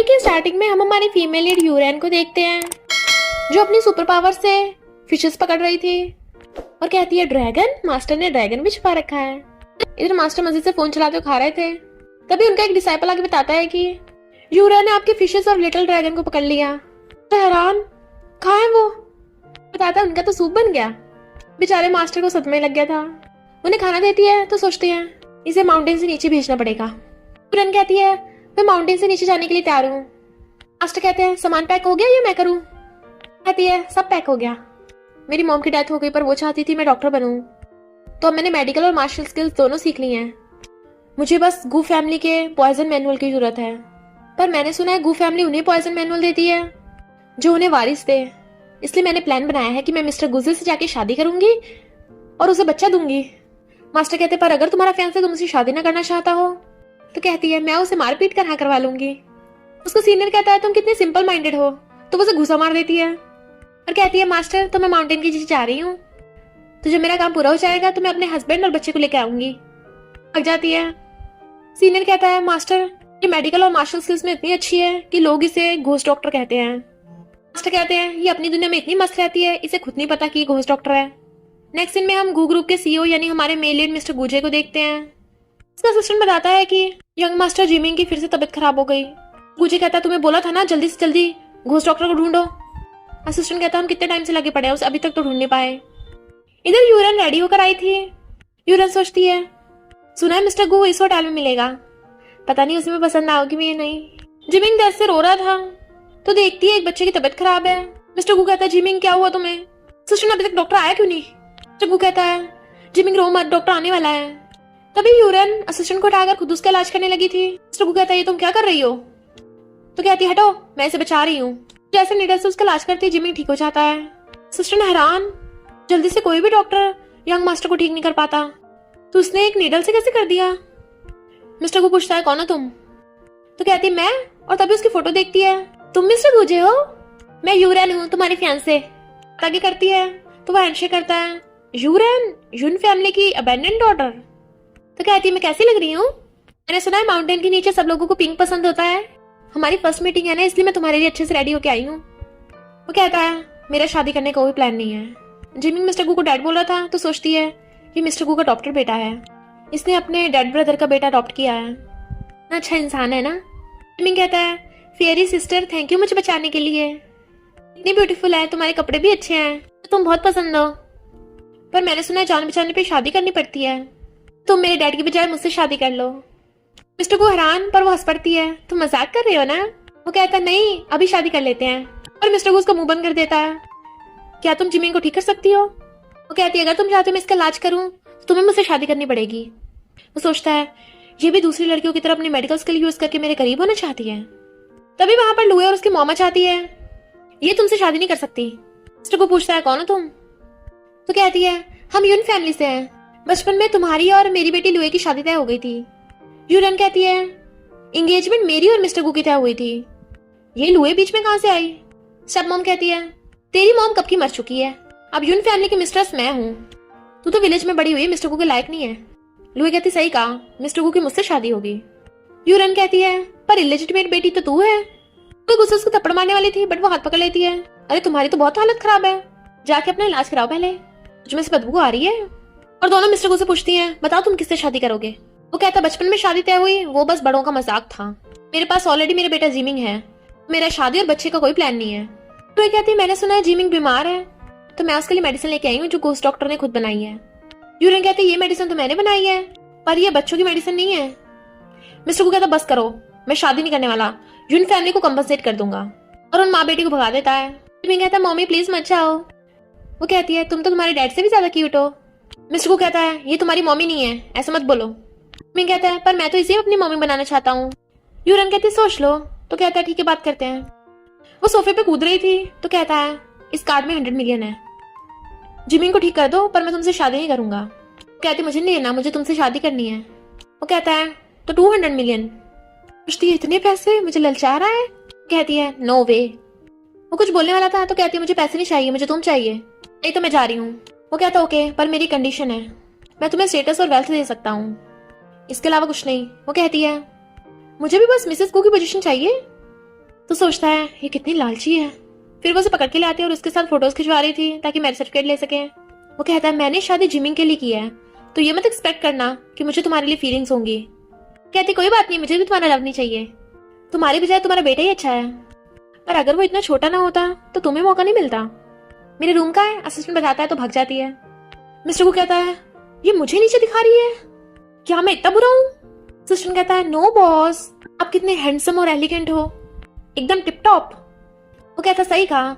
Story के starting में हम हमारी फीमेल लीड यूरेन को देखते हैं जो अपनी सुपर पावर से फिशेस पकड़ रही थी और कहती है ड्रैगन, मास्टर ने ड्रैगन भी छुपा रखा है। इधर मास्टर मजे से फोन चलाते हुए खा रहे थे, तभी उनका एक डिसाइपल आके बताता है कि यूरेन ने आपके फिशेस और लिटिल ड्रैगन को पकड़ लिया। तो हैरान, कहाँ है वो? बताता है उनका तो सूप बन गया। बेचारे मास्टर को सदमे लग गया था। उन्हें खाना देती है तो सोचते हैं इसे माउंटेन से नीचे भेजना पड़ेगा। यूरेन कहती है मैं माउंटेन से नीचे जाने के लिए तैयार हूँ। मास्टर कहते हैं सामान पैक हो गया या मैं करूँ? कहती है सब पैक हो गया। मेरी मॉम की डेथ हो गई पर वो चाहती थी मैं डॉक्टर बनूं, तो अब मैंने मेडिकल और मार्शल स्किल्स दोनों सीख ली हैं। मुझे बस गू फैमिली के पॉइजन मैनुअल की जरूरत है, पर मैंने सुना है गू फैमिली उन्हें पॉइजन मैनुअल देती है जो उन्हें वारिस दे। इसलिए मैंने प्लान बनाया है कि मैं मिस्टर गुजे से जाके शादी करूंगी और उसे बच्चा दूंगी। मास्टर कहते पर अगर तुम्हारा फियांसे तुमसे शादी ना करना चाहता हो? तो कहती है मैं उसे मारपीट कर हाँ करवा लूंगी। उसको सीनियर कहता है तुम कितने सिंपल माइंडेड हो, तो उसे घुसा मार देती है और कहती है मास्टर तो मैं माउंटेन की चीज जा रही हूँ, तो जब मेरा काम पूरा हो जाएगा तो मैं अपने हस्बैंड और बच्चे को लेकर आऊंगी। भाग जाती है। सीनियर कहता है मास्टर ये मेडिकल और मार्शल स्किल्स में इतनी अच्छी है कि लोग इसे घोस्ट डॉक्टर कहते हैं। मास्टर कहते हैं ये अपनी दुनिया में इतनी मस्त रहती है, इसे खुद नहीं पता कि घोस्ट डॉक्टर है। नेक्स्ट सीन में हम गू ग्रुप के सीईओ यानी हमारे मेल लीड मिस्टर गुजे को देखते हैं। उसका असिस्टेंट बताता है कि यंग मास्टर जिमिंग की फिर से तबीयत खराब हो गई। गुजे कहता है तुम्हें बोला था ना जल्दी से जल्दी घोस्ट डॉक्टर को ढूंढो। असिस्टेंट कहता है हम कितने टाइम से लगे पड़े हैं, उसे अभी तक तो ढूंढ नहीं पाए। इधर यूरन रेडी होकर आई थी। यूरन सोचती है सुना है मिस्टर गू इस होटल में मिलेगा, पता नहीं उसे में पसंद आओगी भी या नहीं। जिमिंग दर्द से रो रहा था तो देखती है एक बच्चे की तबीयत खराब है। मिस्टर गू कहता है जिमिंग क्या हुआ तुम्हें? असिस्टेंट अभी तक डॉक्टर आया क्यों नहीं? मिस्टर गू कहता है जिमिंग रो मत, डॉक्टर आने वाला है। तभी यूरन असिस्टेंट को उठाकर खुद उसका इलाज करने लगी थी। मिस्टर गू कहता है ये तुम क्या कर रही हो? तो कहती है हटो मैं इसे बचा रही हूँ। जैसे नीडल से उसका इलाज करती है जिमिंग ठीक हो जाता है। असिस्टेंट हैरान, जल्दी से कोई भी डॉक्टर यंग मास्टर को ठीक नहीं कर पाता, तो उसने एक नीडल से कैसे कर दिया? मिस्टर को पूछता है कौन हो तुम? तो कहती है मैं, और तभी उसकी फोटो देखती है। तुम मिस्टर गुजे हो? मैं यूरेन हूँ तुम्हारी फियांसे। आगे करती है तो वह हैंडशेक करता है। यूरेन, यून फैमिली की अबैंडन डॉटर। तो कहती है मैं कैसी लग रही हूँ? मैंने सुना है माउंटेन के नीचे सब लोगों को पिंक पसंद होता है। हमारी फर्स्ट मीटिंग है ना, इसलिए मैं तुम्हारे लिए अच्छे से रेडी होके आई हूँ। वो कहता है मेरा शादी करने का कोई प्लान नहीं है। जिमिंग मिस्टर गू को डैड बोला था तो सोचती है कि मिस्टर गू का डॉक्टर बेटा है, इसने अपने डेड ब्रदर का बेटा अडॉप्ट किया है। अच्छा इंसान है ना। जिमिंग कहता है फेरी सिस्टर थैंक यू मुझे बचाने के लिए, इतनी ब्यूटीफुल है, तुम्हारे कपड़े भी अच्छे हैं, तो तुम बहुत पसंद हो, पर मैंने सुना है जान बचाने पे शादी करनी पड़ती है, तुम मेरे डैड की बजाय मुझसे शादी कर लो। मिस्टर को हैरान पर वो हंस पड़ती है तुम मजाक कर रहे हो ना? वो कहता है नहीं अभी शादी कर लेते हैं, और मिस्टर को उसका मुंह बंद कर देता है। क्या तुम जिमिंग को ठीक कर सकती हो? वो कहती है अगर तुम चाहते हो मैं इसका इलाज करूं तो तुम्हें मुझसे शादी करनी पड़ेगी। वो सोचता है ये भी दूसरी लड़कियों की तरह अपनी मेडिकल स्किल यूज करके मेरे करीब होना चाहती है। तभी वहां पर लुए और उसकी मॉमा चाहती है ये तुमसे शादी नहीं कर सकती। मिस्टर को पूछता है कौन हो तुम? तो कहती है हम यून फैमिली से हैं, बचपन में तुम्हारी और मेरी बेटी लुए की शादी तय हो गई थी। यूरन कहती है एंगेजमेंट मेरी और मिस्टर गू की तय हुई थी, ये लुए बीच में कहां से आई? स्टेप मॉम कहती है तेरी मॉम कब की मर चुकी है, अब यून फैमिली की मिस्ट्रेस मैं हूँ, तू तो विलेज में बड़ी हुई मिस्टर गू के लायक नहीं है। लुए कहती सही कहा, मिस्टर गू की मुझसे शादी होगी। यूरन कहती है पर इलेजिटिमेट बेटी तो तू है। कोई गुस्से उसको थप्पड़ मारने वाली थी बट वो हाथ पकड़ लेती है। अरे तुम्हारी तो बहुत हालत खराब है, जाके अपना इलाज कराओ पहले, तुझमें से बदबू आ रही है। और दोनों मिस्टर गू से पूछती हैं बताओ तुम किससे शादी करोगे? वो कहता बचपन में शादी तय हुई, वो बस बड़ों का मजाक था, मेरे पास ऑलरेडी मेरा बेटा जिमिंग है, मेरा शादी और बच्चे का कोई प्लान नहीं है। तो ये कहती है मैंने सुना है जिमिंग बीमार है, तो मैं उसके लिए मेडिसिन लेके आई हूँ जो घोस्ट डॉक्टर ने खुद बनाई है। यूरन कहती है ये मेडिसिन तो मैंने बनाई है पर ये बच्चों की मेडिसिन नहीं है। मिस्टर को कहता बस करो मैं शादी नहीं करने वाला, यून फैमिली को कंपनसेट कर दूंगा, और उन माँ बेटी को भगा देता है। जिमिंग कहता है मम्मी प्लीज मत जाओ। वो कहती है तुम तो तुम्हारे डैड से भी ज्यादा क्यूट हो। मिस्टर को कहता है ये तुम्हारी मम्मी नहीं है, ऐसा मत बोलो। जिमिंग कहता है पर मैं तो इसे अपनी मम्मी बनाना चाहता हूँ। यूरन कहती है सोच लो। तो कहता है ठीक है बात करते हैं। वो सोफे पे कूद रही थी तो कहता है इस कार्ड में 100 मिलियन है, जिमिंग को ठीक कर दो पर मैं तुमसे शादी नहीं करूंगा। कहती मुझे नहीं लेना, मुझे तुमसे शादी करनी है। वो कहता है तो 200 मिलियन। पूछती है इतने पैसे, मुझे ललचा रहा है? कहती है नो वे। वो कुछ बोलने वाला था तो कहती है मुझे पैसे नहीं चाहिए, मुझे तुम चाहिए, नहीं तो मैं जा रही हूँ। वो कहता ओके पर मेरी कंडीशन है, मैं तुम्हें स्टेटस और वेल्थ दे सकता हूँ, इसके अलावा कुछ नहीं। वो कहती है मुझे भी बस मिसेस गू की पोजीशन चाहिए। तो सोचता है ये कितनी लालची है। फिर वो उसे पकड़ के ले आती है और उसके साथ फोटोज खिंचवा रही थी ताकि मैरिज सर्टिफिकेट ले सके। वो कहता है मैंने शादी जिमिंग के लिए की है, तो ये मत एक्सपेक्ट करना कि मुझे तुम्हारे लिए फीलिंग्स होंगी। कहती कोई बात नहीं, मुझे भी तुम्हारा लव नहीं चाहिए, तुम्हारी बजाय तुम्हारा बेटा ही अच्छा है। पर अगर वो इतना छोटा ना होता तो तुम्हें मौका नहीं मिलता। मेरे रूम का है, असिस्टेंट बताता है तो भाग जाती है। मिस्टर को कहता है ये मुझे नीचे दिखा रही है, क्या मैं इतना बुरा हूँ? असिस्टेंट कहता है नो बॉस, आप कितने हैंडसम और एलिगेंट हो, एकदम टिप टॉप। वो कहता सही कहा,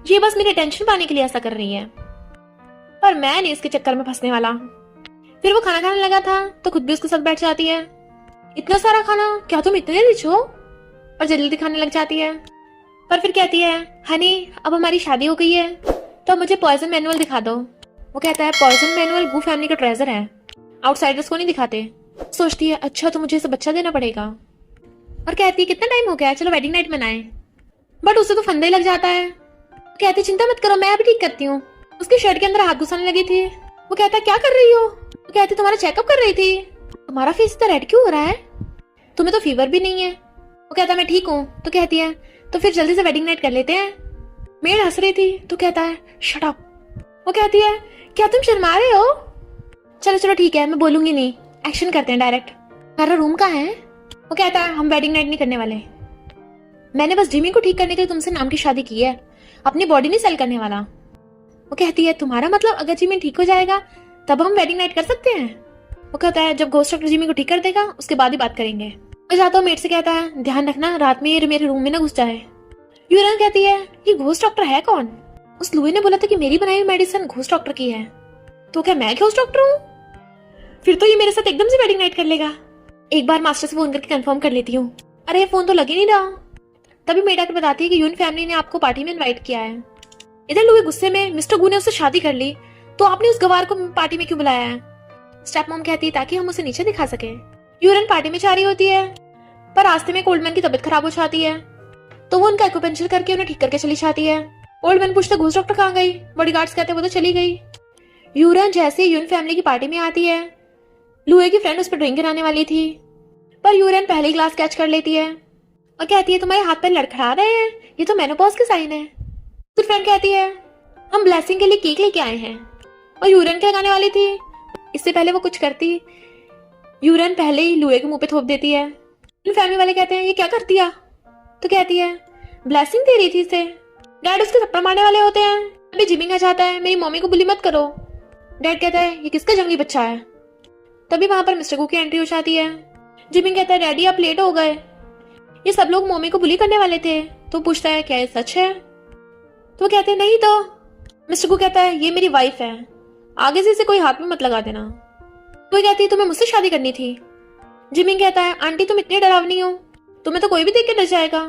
ये बस मेरी अटेंशन पाने के लिए ऐसा कर रही है, पर मैं नहीं इसके चक्कर में फंसने वाला। फिर वो खाना खाने लगा था तो खुद भी उसके साथ बैठ जाती है। इतना सारा खाना, क्या तुम इतने रिच हो? और जल्दी खाने लग जाती है। पर फिर कहती है हनी अब हमारी शादी हो गई है, तो अब मुझे पॉइजन मैनुअल दिखा दो। वो कहता है पॉइजन मैनुअल गू फैमिली का ट्रेजर है, आउटसाइडर्स को नहीं दिखाते। सोचती है अच्छा तो मुझे इसे बच्चा देना पड़ेगा। और कहती है कितना टाइम हो गया, चलो वेडिंग नाइट मनाएं। बट उसे तो फंदे लग जाता है। कहती चिंता मत करो, मैं अभी ठीक करती हूँ। उसकी शर्ट के अंदर हाथ घुसाने लगी थी। वो कहता क्या कर रही हो? वो कहती तुम्हारा चेकअप कर रही थी, तुम्हारा फेस इतना रेड क्यों हो रहा है, तुम्हें तो फीवर भी नहीं है। वो कहता मैं ठीक हूँ। तो कहती है तो फिर जल्दी से वेडिंग नाइट कर लेते हैं। मेड हंस रही थी तो कहता है शट अप। वो कहती है क्या तुम शर्मा रहे हो? चलो चलो ठीक है, मैं बोलूंगी नहीं, एक्शन करते हैं डायरेक्ट। हमारा रूम कहाँ है? वो कहता है हम वेडिंग नाइट नहीं करने वाले, मैंने बस जिमी को ठीक करने के लिए तुमसे नाम की शादी की है, अपनी बॉडी नहीं सेल करने वाला। वो कहती है तुम्हारा मतलब अगर जिमी ठीक हो जाएगा तब हम वेडिंग नाइट कर सकते हैं? वो कहता है जब घोस्ट डॉक्टर जिमी को ठीक कर देगा उसके बाद ही बात करेंगे। मैं जाता हूँ, मेट से कहता है ध्यान रखना रात में ये मेरे रूम में ना घुस जाए। यूरन कहती है ये घोस्ट डॉक्टर है कौन? उस लुई ने बोला था कि मेरी बनाई हुई मेडिसिन घोस्ट डॉक्टर की है, तो क्या मैं घोस्ट डॉक्टर हूँ? फिर तो ये मेरे साथ एकदम से वेडिंग नाइट कर लेगा। एक बार मास्टर से फोन करके कंफर्म कर लेती हूँ। अरे फोन तो लग ही नहीं रहा। तभी मेड आकर बताती है कि यून फैमिली ने आपको पार्टी में इनवाइट किया है। इधर लुई गुस्से में मिस्टर गू ने उससे शादी कर ली, तो आपने उस गवार को पार्टी में क्यों बुलाया है? स्टेप मॉम कहती है ताकि हम उसे नीचे दिखा सके। यूरन पार्टी में जा रही होती है, पर रास्ते में ओल्ड मैन की तबीयत खराब हो जाती है, तो वो उनका एक्यूपेंचर करके उन्हें ठीक करके चली जाती है। ओल्ड मैन पूछते घोस्ट डॉक्टर कहाँ गई? बॉडीगार्ड्स कहते हैं वो तो चली गई। यूरन जैसे ही यून फैमिली की पार्टी में आती है, लुई की फ्रेंड उस पर ड्रिंक कराने वाली थी, पर यूरन पहले ग्लास कैच कर लेती है और कहती है तुम्हारे हाथ पैर लड़खड़ा रहे हैं, ये तो मेनोपॉज के साइन है। फिर फ्रेंड कहती है हम ब्लेसिंग के लिए केक लेके आए हैं, और यूरन क्या लगाने वाली थी। इससे पहले वो कुछ करती, यूरन पहले ही लुई के मुंह पे थोप देती है। फैमिली वाले कहते हैं ये क्या कर दिया? तो कहती है ब्लेसिंग दे रही थी इसे, डैड उसके थप्पड़ मारने वाले होते हैं। अभी जिमिंग आ जाता है मेरी मम्मी को बुली मत करो। डैड कहता है ये किसका जंगली बच्चा है। तभी वहां पर मिस्टर गू की एंट्री हो जाती है। जिमिंग कहता है डैडी आप लेट हो गए, ये सब लोग मम्मी को बुली करने वाले थे। तो पूछता है क्या ये सच है? तो कहते हैं नहीं। तो मिस्टर गू कहता है ये मेरी वाइफ है, आगे से इसे कोई हाथ में मत लगा देना। तो कहती है तुम्हें मुझसे शादी करनी थी। जिमिंग कहता है आंटी तुम इतनी डरावनी हो, तुम्हें तो कोई भी देख के डर जाएगा,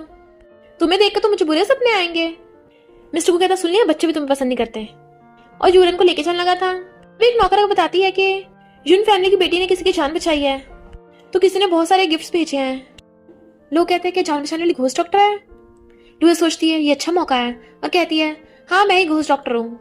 तुम्हें देख कर तो मुझे बुरे सपने आएंगे। मिस्टर को कहता सुन लिया बच्चे भी तुम्हें पसंद नहीं करते, और यूरन को लेके चलने लगा था। तो एक नौकर को बताती है कि यून फैमिली की बेटी ने किसी की जान बचाई है, तो किसी ने बहुत सारे गिफ्ट्स भेजे हैं। लोग कहते हैं कि जान बचाने वाली घोस्ट डॉक्टर है। लुई सोचती है ये अच्छा मौका है और कहती है हाँ मैं ही घोस्ट डॉक्टर हूँ।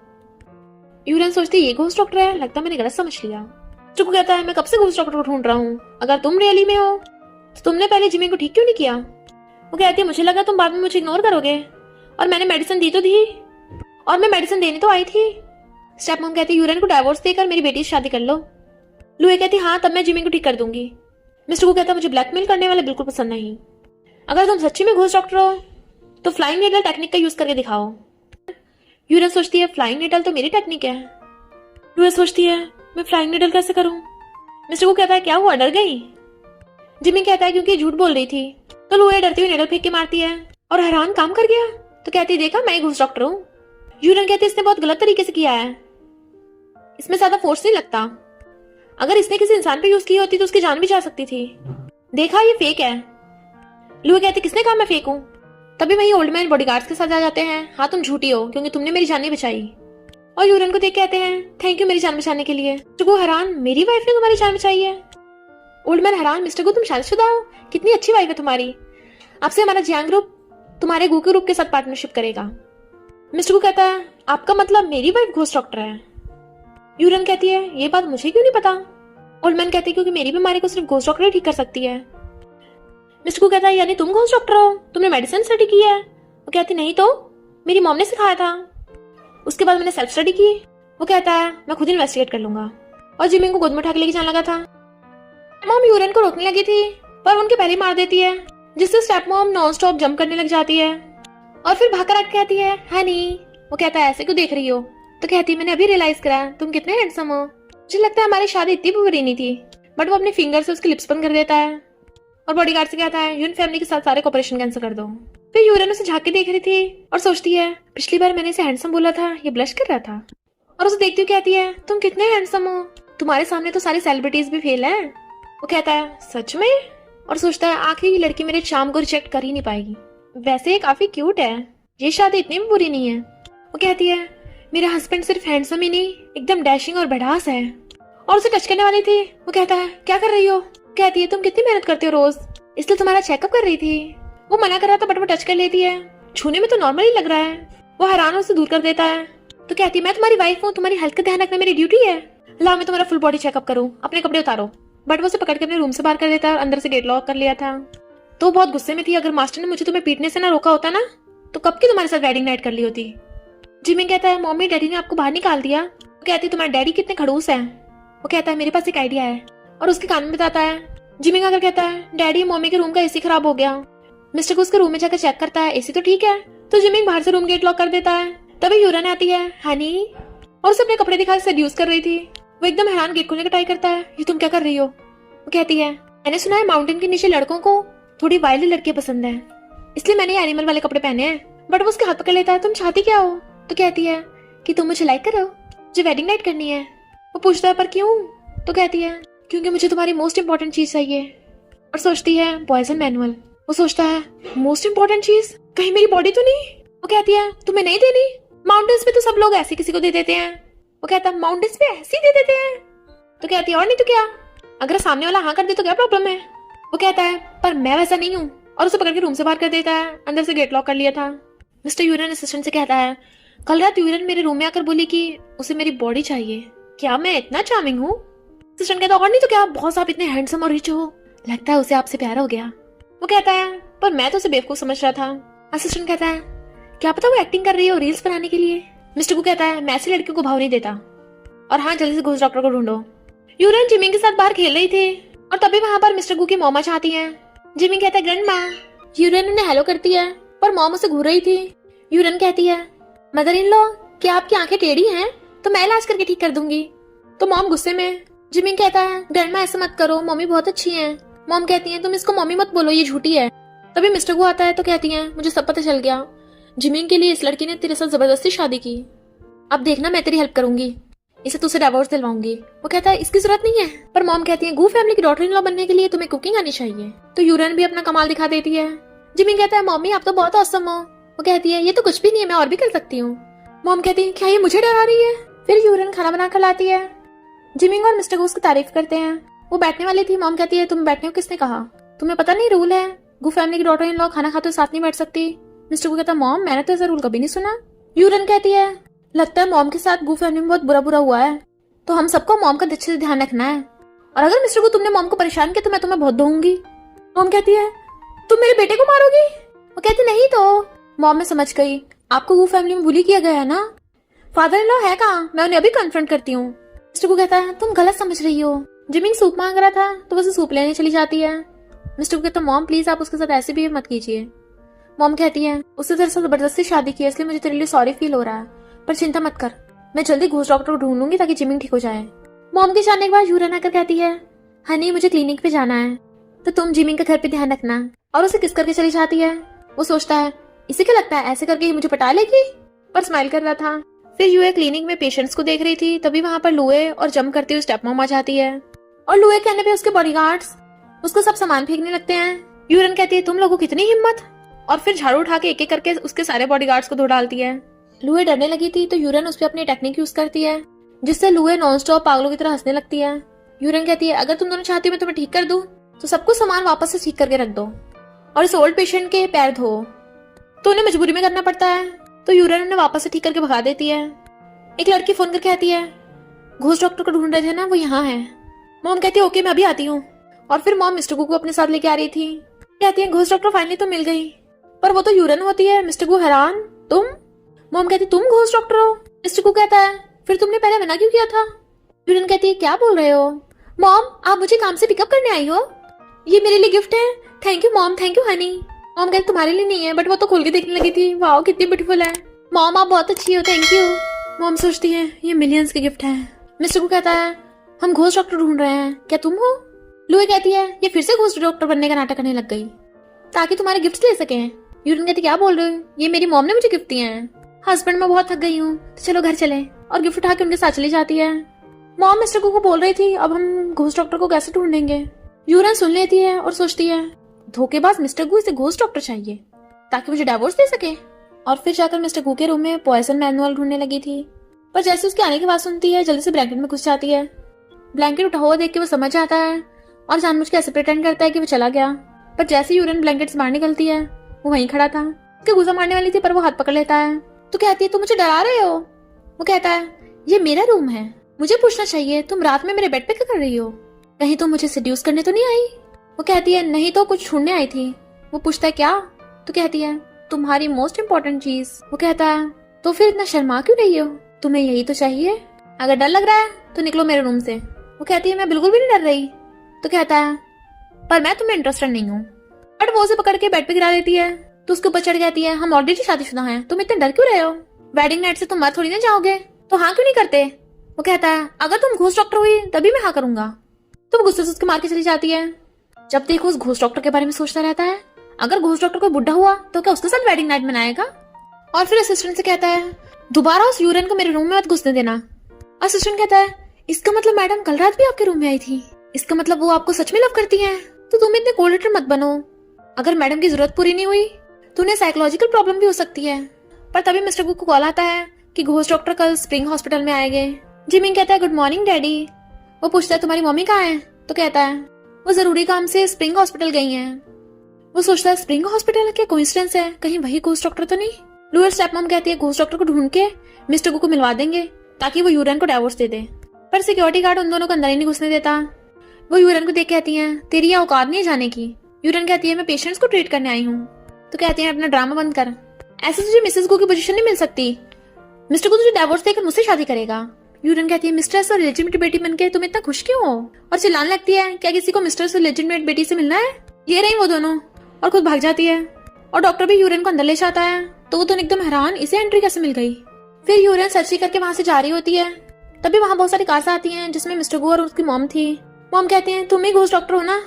यूरन सोचती है ये घोस्ट डॉक्टर है, लगता मैंने गलत समझ लिया। मिस्टर को कहता है मैं कब से घोस्ट डॉक्टर को ढूंढ रहा हूँ, अगर तुम रियली में हो तो तुमने पहले जिमी को ठीक क्यों नहीं किया? वो कहती है मुझे लगा तुम बाद में मुझे इग्नोर करोगे, और मैंने मेडिसिन दी तो दी, और मैं मेडिसिन देने तो आई थी। स्टेप मॉम कहती है यूरन को डाइवोर्स देकर मेरी बेटी से शादी कर लो। लुई कहती हाँ तब मैं जिमी को ठीक कर दूंगी। मिस्टर को कहता है मुझे ब्लैकमेल करने वाले बिल्कुल पसंद नहीं, अगर तुम सच्ची में घोस्ट डॉक्टर हो तो फ्लाइंग नीडल टेक्निक का यूज करके दिखाओ। यूरन सोचती है फ्लाइंग नीडल तो मेरी टेक्निक है। लुई सोचती है मैं फ्लाइंग नीडल कैसे करूं? मिस्टर को कहता है क्या हुआ डर गई? जिमी कहता है क्योंकि झूठ बोल रही थी। तो लुई डरती हुई नीडल फेंक के मारती है और हैरान काम कर गया। तो कहती है देखा मैं ही घोस्ट डॉक्टर हूँ। यूरन कहती है इसने बहुत गलत तरीके से किया है, इसमें ज्यादा फोर्स नहीं लगता, अगर इसने किसी इंसान पे यूज की होती तो उसकी जान भी जा सकती थी। देखा ये फेक है। लुई कहती किसने कहा मैं फेक हूँ? तभी वही ओल्ड मैन बॉडीगार्ड्स के साथ आ जाते हैं। हाँ तुम झूठी हो क्योंकि तुमने मेरी जान नहीं बचाई। और यूरन को देख कहते हैं थैंक यू मेरी जान बचाने के लिए। मिस्टर को हैरान मेरी वाइफ ने तुम्हारी जान बचाई है? ओल्ड मैन हैरान मिस्टर को तुम शादीशुदा हो, कितनी अच्छी वाइफ है तुम्हारी, अब से हमारा जियांग ग्रुप तुम्हारे गू के ग्रुप के साथ पार्टनरशिप करेगा। मिस्टर को कहता है आपका मतलब मेरी वाइफ घोस्ट डॉक्टर है? यूरन कहती है ये बात मुझे क्यों नहीं पता? ओल्ड मैन कहती है क्योंकि मेरी बीमारी को सिर्फ घोस्ट डॉक्टर ही ठीक कर सकती है। मिस्टर को कहता है यानी तुम घोस्ट डॉक्टर हो, तुमने मेडिसिन स्टडी की है? वो कहती नहीं तो, मेरी मॉम ने सिखाया था, उसके बाद मैंने सेल्फ स्टडी की। वो कहता है मैं खुद इन्वेस्टिगेट कर लूंगा, और जिमिंग को गोद में उठा के लेके जाने लगा था। मॉम यूरेन को रोकने लगी थी पर उनके पहले मार देती है, जिससे step mom non stop jump करने लग जाती है और फिर भाग कर आके कहती है हनी। वो कहता है ऐसे क्यों देख रही हो? तो कहती है मैंने अभी रियलाइज करा तुम कितने हैंडसम हो। मुझे लगता है हमारी शादी इतनी बुरी नहीं थी। बट वो अपने फिंगर से उसकी लिप्स बंद कर देता है और बॉडीगार्ड से कहता है यून फैमिली के साथ सारे ऑपरेशन कैंसिल कर दो। फिर यूरेन उसे झांक के देख रही थी और सोचती है पिछली बार मैंने इसे हैंडसम बोला था, ये ब्लश कर रहा था। और उसे देखती हुई कहती है तुम कितने हैंडसम हो, तुम्हारे सामने तो सारी सेलिब्रिटीज भी फेल है। वो कहता है सच में? और सोचता है आखिर ये लड़की मेरे चार्म को रिजेक्ट कर ही नहीं पाएगी, वैसे ये काफी क्यूट है, ये शादी इतनी भी बुरी नहीं है। वो कहती है मेरा हस्बैंड सिर्फ हैंडसम ही नहीं एकदम डैशिंग और बड़ास है। और उसे टच करने वाली थी। वो कहता है क्या कर रही हो? कहती है तुम कितनी मेहनत करते हो रोज, इसलिए तुम्हारा चेकअप कर रही थी। वो मना कर रहा था बट वो टच कर लेती है, छूने में तो नॉर्मल ही लग रहा है। वो हैरान उसे दूर कर देता है। तो कहती है मैं तुम्हारी वाइफ हूँ, तुम्हारी हेल्थ का ध्यान रखना मेरी ड्यूटी है, लाओ मैं तुम्हारा फुल बॉडी चेकअप करूँ, अपने कपड़े उतारो। बट वो उसे पकड़ के अपने रूम से बाहर कर देता है और अंदर से गेट लॉक कर लिया था। तो बहुत गुस्से में थी, अगर मास्टर ने मुझे तुम्हें पीटने से ना रोका होता ना तो कब की तुम्हारे साथ वेडिंग नाइट कर ली होती। जिमिंग कहता है मम्मी डैडी ने आपको बाहर निकाल दिया। वो कहती है तुम्हारे डैडी कितने खड़ूस है। वो कहता है मेरे पास एक आइडिया है, और उसके कान में बताता है। जिमिंग अगर कहता है डैडी मम्मी के रूम का एसी खराब हो गया। मिस्टर को उसके रूम में जाकर चेक करता है, एसी तो ठीक है। तो जिमिंग बाहर से रूम गेट लॉक कर देता है। तभी यूरन आती है हनी, और उसे अपने कपड़े दिखा सेड्यूस कर रही थी। वो एकदम हैरान गेट खोलने का ट्राई करता है, ये तुम क्या कर रही हो? वो कहती है मैंने सुना है माउंटेन के नीचे लड़कों को थोड़ी वाइल्ड लड़कियां पसंद है, इसलिए मैंने एनिमल वाले कपड़े पहने हैं। बट वो उसके हाथ पकड़ लेता है, तुम चाहती क्या हो? तो कहती है कि तुम मुझे लाइक करो, मुझे वेडिंग नाइट करनी है। वो पूछता है पर क्यों? तो कहती है क्योंकि मुझे तुम्हारी मोस्ट इंपॉर्टेंट चीज चाहिए। और सोचती है पॉइजन मैनुअल। वो सोचता है मोस्ट इंपॉर्टेंट चीज, कहीं मेरी बॉडी तो नहीं? वो कहती है तुम्हें नहीं देनी, माउंटेन्स पे तो सब लोग ऐसे किसी को दे देते हैं। वो कहता है माउंटेन्स पे ऐसे ही दे देते हैं? तो कहती है और नहीं तो क्या, अगर सामने वाला हाँ कर दे तो क्या प्रॉब्लम है? वो कहता है पर मैं वैसा नहीं हूँ, और उसे पकड़ के रूम से बाहर कर देता है। अंदर से गेट लॉक कर लिया था। मिस्टर यूरन असिस्टेंट से कहता है कल रात यूरन मेरे रूम में आकर बोली कि उसे मेरी बॉडी चाहिए, क्या मैं इतना चार्मिंग हूँ? असिस्टेंट कहता है और नहीं तो क्या, बॉस आप इतने हैंडसम और रिच हो, लगता है उसे आपसे प्यार हो गया। वो कहता है पर मैं तो उसे बेवकूफ समझ रहा था। असिस्टेंट कहता है क्या पता वो एक्टिंग कर रही हो रील्स बनाने के लिए। मिस्टर को कहता है मैं ऐसी लड़कियों को भाव नहीं देता, और हाँ जल्दी से घोस्ट डॉक्टर को ढूंढो। यूरन जिमिंग के साथ बाहर खेल रही थी और तभी वहां पर मिस्टर गू की मॉमा चाहती है। जिमिंग कहता है ग्रैंड माँ। यूरन उन्हें हेलो करती है पर मॉम उसे घूर रही थी। यूरन कहती है मदर इन लॉ क्या आपकी आंखें टेढ़ी हैं तो मैं इलाज करके ठीक कर दूंगी। तो मॉम गुस्से में। जिमिंग कहता है ग्रैंड माँ ऐसा मत करो, मम्मी बहुत अच्छी है। मॉम कहती है तुम इसको मम्मी मत बोलो, ये झूठी है। तभी मिस्टर गू आता है तो कहती है मुझे सब पता चल गया, जिमिंग के लिए इस लड़की ने तेरे साथ जबरदस्ती शादी की, अब देखना मैं तेरी हेल्प करूंगी, इसे तुझसे डिवोर्स दिलवाऊंगी। वो कहता है इसकी जरूरत नहीं है। पर मॉम कहती है गू फैमिली की डॉटर इन लॉ बनने के लिए तुम्हें कुकिंग आनी चाहिए। तो यूरन भी अपना कमाल दिखा देती है। जिमिंग कहता है मम्मी आप तो बहुत औसम हो। वो कहती है ये तो कुछ भी नहीं है, मैं और भी कर सकती हूँ। मॉम कहती है क्या ये मुझे डरा रही है? फिर यूरन खाना बना कर लाती है। जिमिंग और मिस्टर गू उसकी तारीफ करते हैं। वो बैठने वाली थी। मॉम कहती है तुम बैठने को किसने कहा, तुम्हें पता नहीं रूल है, गू फैमिली की डॉटर इन लॉ खाना खाते साथ नहीं बैठ सकती। मिस्टर गू कहता है मॉम मैंने तो ऐसा रूल कभी नहीं सुना। यूरन कहती है लगता है मॉम के साथ गू फैमिली में बहुत बुरा बुरा हुआ है, तो हम सबको मॉम का अच्छे से ध्यान रखना है, और अगर मिस्टर को तुमने मॉम को परेशान किया तो मैं तुम्हें बहुत दूंगी। मॉम कहती है तुम मेरे बेटे को मारोगी? वो कहती नहीं तो। मॉम मैं समझ गई, आपको गू फैमिली में बुली किया गया है ना, फादर इन लॉ है कहाँ, मैं उन्हें अभी कन्फ्रंट करती हूँ। मिस्टर को कहता है तुम गलत समझ रही हो। जिमिंग सूप मांग रहा था तो वैसे सूप लेने चली जाती है। मिस्टर को कहता है मॉम प्लीज आप उसके साथ ऐसे भी मत कीजिए। मॉम कहती है उससे तेरे साथ जबरदस्ती शादी की है, इसलिए मुझे तेरे लिए सॉरी फील हो रहा है, पर चिंता मत कर, मैं जल्दी घोस्ट डॉक्टर को ढूंढ लूंगी ताकि जिमिंग ठीक हो जाए। मॉम के जाने के बाद यूरन आकर कहती है हनी मुझे क्लिनिक पे जाना है, तो तुम जिमिंग का घर पे ध्यान रखना, और उसे किस करके चली जाती है। वो सोचता है इसे क्या लगता है ऐसे करके ये मुझे पटा लेगी, पर स्माइल कर रहा था। फिर यूए क्लिनिक में पेशेंट्स को देख रही थी, तभी वहां पर लुए और जंप करती हुई स्टेप मॉम आ जाती है, और लुए कहने पे उसके बॉडीगार्ड्स उसको सब सामान फेंकने लगते हैं। यूरन कहती है तुम लोगों की कितनी हिम्मत, और फिर झाड़ू उठा के एक एक करके उसके सारे बॉडीगार्ड्स को धो डालती है। लुए डरने लगी थी तो यूरन उस पर अपनी टेक्निक यूज करती है, जिससे लुए नॉन स्टॉप पागलों की तरह हंसने लगती है। यूरन कहती है अगर तुम दोनों चाहती हो मैं तुम्हें ठीक कर दूं, तो सबको सामान वापस से ठीक करके रख दो, और इस ओल्ड पेशेंट के पैर धो। तो उन्हें मजबूरी में करना पड़ता है, तो यूरन उन्हें वापस से ठीक करके भगा देती है। एक लड़की फोन कर कहती है घोस्ट डॉक्टर को ढूंढ रहे थे ना, वो यहाँ है। मॉम कहती है ओके मैं अभी आती हूँ। और फिर मॉम मिस्टर गू को अपने साथ लेके आ रही थी। कहती है घोस्ट डॉक्टर फाइनली तो मिल गई, पर वो तो यूरन होती है। मिस्टर गु हैरान, तुम? मॉम कहती तुम घोस्ट डॉक्टर हो? मिस्टर गु कहता है फिर तुमने पहले मना क्यों किया था? यूरन कहती है क्या बोल रहे हो मॉम, आप मुझे काम से पिकअप करने आई हो? ये मेरे लिए गिफ्ट है। Thank you mom, thank you Honey. Mom कहती तुम्हारे लिए नहीं है, बट वो तो खोल के देखने लगी थी। वाओ कितनी ब्यूटीफुल है। मॉम आप बहुत अच्छी हो, थैंक यू। मॉम सोचती है ये मिलियंस के गिफ्ट है। मिस्टर गु कहता है हम घोस्ट डॉक्टर ढूंढ रहे हैं, क्या तुम हो? लुई कहती है ये फिर से घोस्ट डॉक्टर बनने का नाटक करने लग गई ताकि तुम्हारे गिफ्ट ले सके। यूरन कहती क्या बोल रहे हो, ये मेरी मॉम ने मुझे गिफ्ट दिए हैं। हस्बैंड मैं बहुत थक गई हूँ, तो चलो घर चले, और गिफ्ट उठा के उनके साथ चली जाती है। मॉम मिस्टर गु को बोल रही थी अब हम घोस्ट डॉक्टर को कैसे ढूंढेंगे। यूरन सुन लेती है और सोचती है धोखेबाज मिस्टर गु, इसे घोस्ट डॉक्टर चाहिए ताकि मुझे डिवोर्स दे सके। और फिर जाकर मिस्टर गु के रूम में पॉइजन मैनुअल ढूंढने लगी थी, पर जैसे उसके आने की बात सुनती है जल्दी से ब्लैंकेट में घुस जाती है। ब्लैंकेट उठा हुआ देख के वो समझ जाता है और जानबूझ के ऐसे प्रिटेंड करता है कि वो चला गया, पर जैसे यूरन ब्लैंकेट से बाहर निकलती है वो वहीं खड़ा था। उसके गुस्सा मारने वाली थी पर वो हाथ पकड़ लेता है। तो कहती है तुम मुझे डरा रहे हो? वो कहता है ये मेरा रूम है, मुझे पूछना चाहिए तुम रात में मेरे बेड पे क्या कर रही हो? कहीं तुम मुझे सेड्यूस करने तो नहीं आई? वो कहती है नहीं तो कुछ ढूंढने आई थी। वो पूछता है क्या? तो कहती है तुम्हारी मोस्ट इम्पोर्टेंट चीज। वो कहता है तो फिर इतना शर्मा क्यों रही हो, तुम्हें यही तो चाहिए। अगर डर लग रहा है तो निकलो मेरे रूम से। वो कहती है मैं बिल्कुल भी नहीं डर रही। तो कहता है पर मैं तुम्हें इंटरेस्टेड नहीं हूँ। बट वो उसे पकड़ के बेड पे गिरा देती है, तो उसके ऊपर चढ़ कहती है हम ऑलरेडी शादीशुदा हैं, तुम इतने डर क्यों रहे हो? वेडिंग नाइट से तुम मर थोड़ी ना जाओगे, तो हाँ क्यों नहीं करते? वो कहता है अगर तुम घोस्ट डॉक्टर हुई तभी मैं हाँ करूंगा। तो वो गुस्से से उसके मार के चली जाती है। जब देखो उस घोस्ट डॉक्टर के बारे में सोचता रहता है, अगर घोस्ट डॉक्टर कोई बुढ़ा हुआ तो क्या उसके साथ वेडिंग नाइट मनाएगा? और फिर असिस्टेंट से कहता है दोबारा उस यूरन को मेरे रूम में मत घुसने देना। असिस्टेंट कहता है इसका मतलब मैडम कल रात भी आपके रूम में आई थी, इसका मतलब वो आपको सच में लव करती हैं, तो तुम इतने कोल्ड हार्टेड मत बनो। अगर मैडम की जरूरत पूरी नहीं हुई तो उन्हें साइकोलॉजिकल प्रॉब्लम भी हो सकती है। पर तभी मिस्टर गु को कॉल आता है कि घोस्ट डॉक्टर कल स्प्रिंग हॉस्पिटल में आएंगे। जिमिंग कहता है गुड मॉर्निंग डैडी। वो पूछता है तुम्हारी मम्मी कहाँ है? तो कहता है वो जरूरी काम से स्प्रिंग हॉस्पिटल गई हैं। वो सोचता है स्प्रिंग हॉस्पिटल क्या कोइंसिडेंस है, कहीं वही घोस्ट डॉक्टर तो नहीं। लुअर स्टेपमॉम कहती है घोस्ट डॉक्टर को ढूंढ के मिस्टर गु को मिलवा देंगे ताकि वो यूरन को डिवोर्स दे दे। पर सिक्योरिटी गार्ड उन दोनों को अंदर ही नहीं घुसने देता। वो यूरन को देख कहती है तेरी ये औकात नहीं है जाने की। यूरन कहती है मैं पेशेंट्स को ट्रीट करने आई हूँ। तो कहती है अपना ड्रामा बंद कर, ऐसे तुझे मिसेस गु की पोजीशन नहीं मिल सकती। मिस्टर गु तुझे डिवोर्स देकर मुझसे शादी करेगा। यूरन कहती है मिस्टर से लेजिटिमेट बेटी बनके तुम इतना खुश क्यों हो? और चिल्लाने लगती है क्या किसी को मिस्टर से लेजिटिमेट बेटी से मिलना है? ये रही वो दोनों, और खुद भाग जाती है। और डॉक्टर भी यूरन को अंदर ले जाता है, तो वो दोनों एकदम हैरान इसे एंट्री कैसे मिल गई। फिर यूरन सर्जरी करके वहां से जा रही होती है, तभी वहां बहुत सारी कार्स आती हैं जिसमें मिस्टर गु और उसकी मॉम थी। मॉम कहती है तुम ही घोस्ट डॉक्टर हो ना?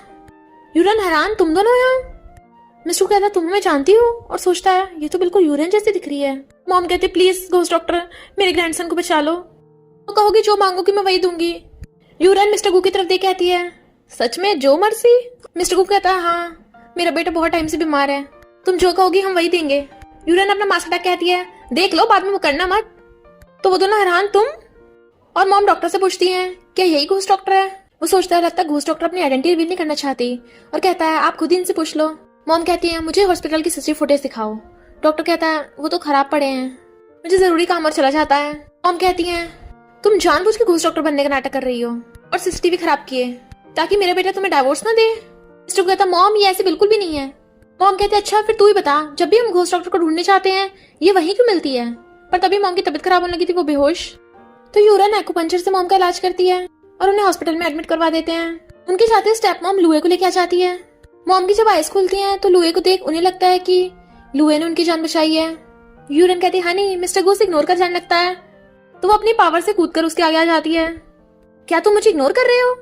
यूरन हैरान तुम दोनों यहाँ? मिस्टर गु कहता है तुम मैं जानती हूँ, और सोचता है ये तो बिल्कुल यूरन जैसी दिख रही है। मॉम कहती है प्लीज घोस्ट डॉक्टर मेरे ग्रैंडसन को बचा लो, तो कहोगी जो मांगोगी मैं वही दूंगी। यूरन मिस्टर गु की तरफ देख कहती है सच में जो मर्सी? मिस्टर गु कहता है हाँ मेरा बेटा बहुत टाइम से बीमार है, तुम जो कहोगी हम वही देंगे। यूरन अपना मास्क हटा कहती है देख लो बाद में वो करना मत। तो वो दोनों हैरान तुम? और मॉम डॉक्टर से पूछती है क्या यही घोस्ट डॉक्टर है? वो सोचता है लगता है घोस्ट डॉक्टर अपनी आइडेंटिटी रिवील नहीं करना चाहती, और कहता है आप खुद ही इनसे पूछ लो। मॉम कहती है मुझे हॉस्पिटल की सीसीटीवी फुटेज दिखाओ। डॉक्टर कहता है वो तो खराब पड़े हैं, मुझे जरूरी काम और चला जाता है। मॉम कहती है तुम जानबूझ के घोस्ट डॉक्टर बनने का नाटक कर रही हो और सीसीटीवी खराब किए ताकि मेरा बेटा तुम्हें डाइवोर्स ना दे। मिस्टर कहता मॉम ये ऐसे बिल्कुल भी नहीं है। मॉम कहते अच्छा फिर तू ही बता, जब भी हम घोस्ट डॉक्टर को ढूंढने चाहते हैं ये वहीं क्यों मिलती है? पर तभी मॉम की तबीयत खराब होने लगी थी, वो बेहोश। तो यूरन एक्यूपंक्चर से मॉम का इलाज करती है और उन्हें हॉस्पिटल में एडमिट करवा देते हैं। उनके साथ स्टेप मॉम लुए को लेके आ जाती है। मॉम की जब आइज खुलती हैं तो लुए को देख उन्हें लगता है कि लुए ने उनकी जान बचाई है। यूरन कहती है हनी मिस्टर गो से इग्नोर कर जाने लगता है, तो वो अपनी पावर से कूदकर उसके आगे आ जाती है। क्या तुम मुझे इग्नोर कर रहे हो?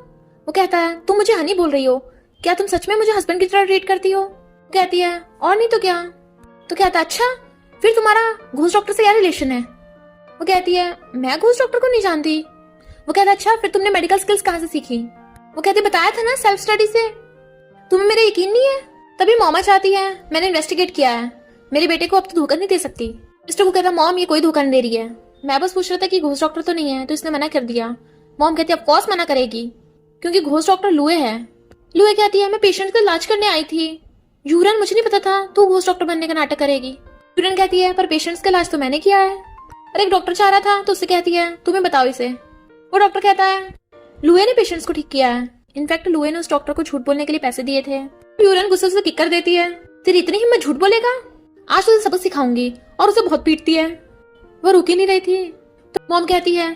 वो कहता है तुम मुझे हनी बोल रही हो, क्या तुम सच में मुझे हस्बैंड की तरह ट्रीट करती हो? कहती है और नहीं तो क्या। तो कहता है अच्छा फिर तुम्हारा घोस्ट डॉक्टर से क्या रिलेशन है? वो कहती है मैं घोस्ट डॉक्टर को नहीं जानती। वो कहता है अच्छा फिर तुमने मेडिकल स्किल्स कहाँ से सीखी? वो कहती बताया था ना सेल्फ स्टडी से। तुम्हें मेरा यकीन नहीं है? तभी मॉमा चाहती है मैंने इन्वेस्टिगेट किया है, मेरे बेटे को अब तो धोखा नहीं दे सकती। मिस्टर को कहता मॉम ये कोई धोखा नहीं दे रही है, मैं बस पूछ रहा था कि घोस्ट डॉक्टर तो नहीं है, तो इसने मना कर दिया। मॉम कहती है ऑफ कोर्स मना करेगी क्योंकि घोस्ट डॉक्टर लुए है। लुए कहती है मैं पेशेंट का इलाज करने आई थी। यूरन मुझे नहीं पता था तू घोस्ट डॉक्टर बनने का नाटक करेगी। यूरन कहती है पर पेशेंट्स का इलाज तो मैंने किया है। और एक डॉक्टर चाह रहा था तो उससे कहती है तुम्हें बताओ इसे। वो डॉक्टर कहता है लुए ने पेशेंट्स को ठीक किया है, इनफैक्ट लुए ने उस डॉक्टर को झूठ बोलने के लिए पैसे दिए थे। यूरन गुस्से से किक कर देती है, तेरी इतनी हिम्मत झूठ बोलेगा, आज तुझे सबक सिखाऊंगी, और उसे बहुत पीटती है। वो रुक ही नहीं रही थी तो मॉम कहती है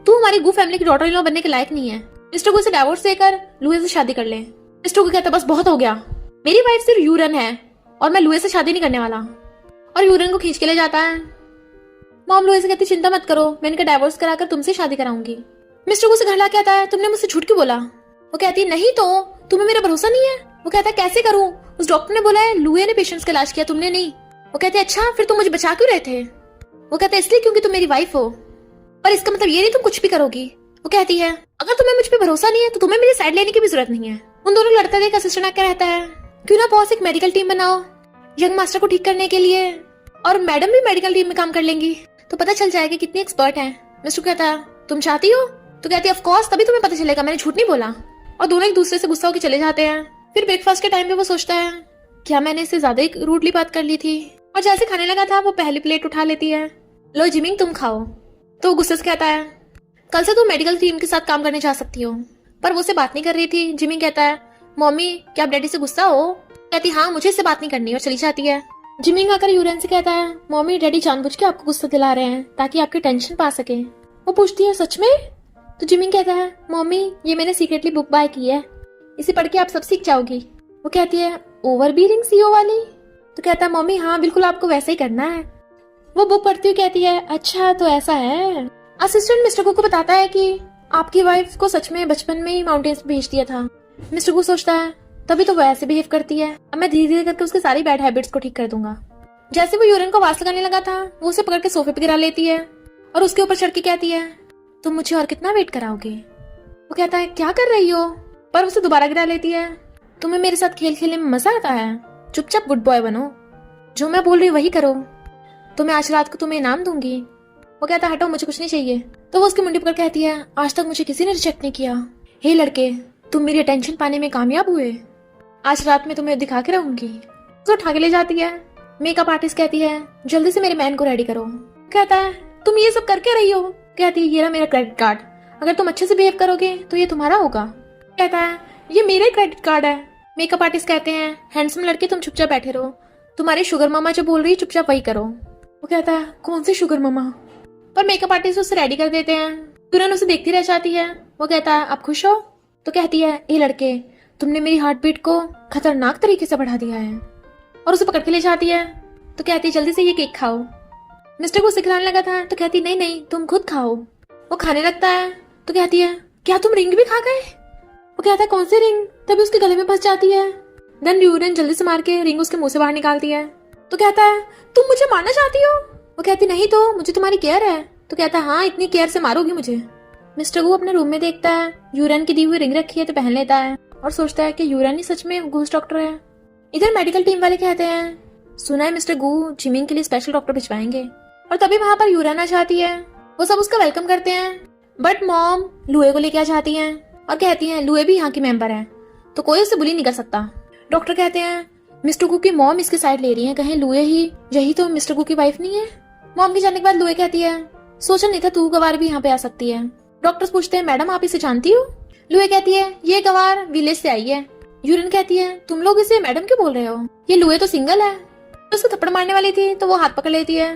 तू हमारी गू फैमिली की डॉटर इन लॉ बनने के लायक नहीं है, मिस्टर गू से डाइवोर्स देकर लुए से शादी कर ले। मिस्टर गू कहता बस बहुत हो गया, मेरी वाइफ सिर्फ यूरन है और मैं लुए से शादी नहीं करने वाला, और यूरन को खींच के ले जाता है। मॉम लुए से कहती चिंता मत करो, मैं इनका डाइवोर्स कराकर तुमसे शादी कराऊंगी। मिस्टर गू से घर ला के आता है, तुमने मुझसे झूठ क्यों बोला? वो कहती है नहीं तो तुम्हें मेरा भरोसा नहीं है। वो कहता है कैसे करूं, उस डॉक्टर ने बोला है लुए ने पेशेंट्स का इलाज किया, तुमने नहीं। वो कहते अच्छा फिर तुम मुझे बचा क्यों रहे थे? वो कहते इसलिए क्योंकि तुम मेरी वाइफ हो, पर इसका मतलब ये नहीं तुम कुछ भी करोगी। वो कहती है अगर तुम्हें मुझ पे भरोसा नहीं है तो तुम्हें मेरी साइड लेने की भी जरूरत नहीं है। उन दोनों लड़ता देख असिस्टेंट आकर रहता है, क्यों ना बॉस एक मेडिकल टीम बनाओ यंग मास्टर को ठीक करने के लिए, और मैडम भी मेडिकल टीम में काम कर लेंगी तो पता चल जाएगा कितनी एक्सपर्ट है। मिस्टर कहता है तुम चाहती हो? तो कहती है ऑफ कोर्स, तभी तुम्हें पता चलेगा मैंने झूठ नहीं बोला। और दोनों एक दूसरे से गुस्सा होकर चले जाते हैं। फिर ब्रेकफास्ट के टाइम पे वो सोचता है क्या मैंने इससे ज्यादा ही रूडली बात कर ली थी, और जैसे खाने लगा था वो पहली प्लेट उठा लेती है, लो जिमिंग तुम खाओ। तो वो गुस्से से कहता है कल से तुम मेडिकल टीम के साथ काम करने जा सकती हो, पर वो उससे बात नहीं कर रही थी। जिमिंग कहता है मम्मी क्या आप डैडी से गुस्सा हो? कहती हाँ मुझे इससे बात नहीं करनी, और चली जाती है। जिमिंग आकर यूरन से कहता है मम्मी डैडी जानबूझ के आपको गुस्सा दिला रहे हैं ताकि आपकी टेंशन पा सके। वो पूछती है सच में? तो जिमिंग कहता है मम्मी ये मैंने सीक्रेटली बुक बाय की है, इसे पढ़ के आप सब सीख जाओगी। वो कहती है ओवर बीरिंग सीओ वाली? तो कहता है मम्मी हाँ बिल्कुल आपको वैसे ही करना है। वो बुक पढ़ती हुई कहती है अच्छा तो ऐसा है। असिस्टेंट मिस्टर गू को बताता है कि आपकी वाइफ को सच में बचपन में ही माउंटेन्स पे भेज दिया था। मिस्टर गू सोचता है तभी तो वो ऐसे बिहेव करती है, अब मैं धीरे धीरे करके उसके सारी बैड हैबिट्स को ठीक कर दूंगा। जैसे वो यूरिन को आवाज लगाने लगा था वो उसे पकड़ के सोफे पे गिरा लेती है और उसके ऊपर चढ़ के कहती है तुम मुझे और कितना वेट कराओगे? वो कहता है क्या कर रही हो, पर उसे दोबारा गिरा लेती है। तुम्हें मेरे साथ खेल खेलने में मजा आता है, चुपचाप गुड बॉय बनो, जो मैं बोल रही हूँ वही करो, तो मैं आज रात को तुम्हें इनाम दूंगी। वो कहता है हटो मुझे कुछ नहीं चाहिए। तो वो उसकी मुंडी पकड़ कहती है आज तक मुझे किसी ने रिजेक्ट नहीं किया, हे लड़के तुम मेरी अटेंशन पाने में कामयाब हुए, आज रात में तुम्हें दिखा के रहूंगी। तो उठा के ले जाती है। मेकअप आर्टिस्ट कहती है जल्दी से मेरे मैन को रेडी करो। कहता है तुम ये सब करके रही हो? कहती है ये रहा मेरा क्रेडिट कार्ड, अगर तुम अच्छे से बिहेव करोगे तो ये तुम्हारा होगा। कहता है ये मेरा क्रेडिट कार्ड है। मेकअप आर्टिस्ट कहते हैं हैंडसम लड़के तुम चुपचाप बैठे रहो, तुम्हारी शुगर मामा जो बोल रही है चुपचाप वही करो। वो कहता है कौन सी शुगर मामा? पर मेकअप आर्टिस्ट उसे रेडी कर देते हैं। तुरंत उसे देखती रह जाती है। वो कहता है आप खुश हो? तो कहती है ये लड़के तुमने मेरी हार्ट बीट को खतरनाक तरीके से बढ़ा दिया है, और उसे पकड़ के ले जाती है। तो कहती है जल्दी से ये केक खाओ। मिस्टर को सिखलाने लगा था तो कहती नहीं नहीं तुम खुद खाओ। वो खाने लगता है तो कहती है क्या तुम रिंग भी खा गए? वो कहता है कौन सी रिंग? तभी उसके गले में फंस जाती है। देन यूरिन जल्दी से मार के रिंग उसके मुंह से बाहर निकालती है। तो कहता है तुम मुझे मारना चाहती हो? वो कहती नहीं तो मुझे तुम्हारी केयर है। तो कहता है हाँ इतनी केयर से मारोगी मुझे। मिस्टर गू अपने रूम में देखता है यूरिन की दी हुई रिंग रखी है तो पहन लेता है और सोचता है कि यूरिन ही सच में घूस डॉक्टर है। इधर मेडिकल टीम वाले कहते हैं सुना है मिस्टर गू जिमिंग के लिए स्पेशल डॉक्टर भिजवाएंगे, और तभी वहां पर यूरिन आ जाती है। वो सब उसका वेलकम करते हैं, बट मॉम लुए को लेके आ जाती हैं और कहती हैं लुए भी यहाँ की मेंबर है तो कोई उसे बुली नहीं कर सकता। डॉक्टर कहते हैं मिस्टर गू की मॉम इसकी साइड ले रही है, कहीं लुए ही यही तो मिस्टर गू की वाइफ नहीं है। मॉम के जाने के बाद लुए कहती है सोचा नहीं था तू गवार भी यहाँ पे आ सकती है। डॉक्टर्स पूछते हैं मैडम आप इसे जानती हो? लुए कहती है ये गवार विलेज से आई है। यूरिन कहती है तुम लोग इसे मैडम क्यों बोल रहे हो, ये लुए तो सिंगल है। तो उसको थप्पड़ मारने वाली थी तो वो हाथ पकड़ लेती है।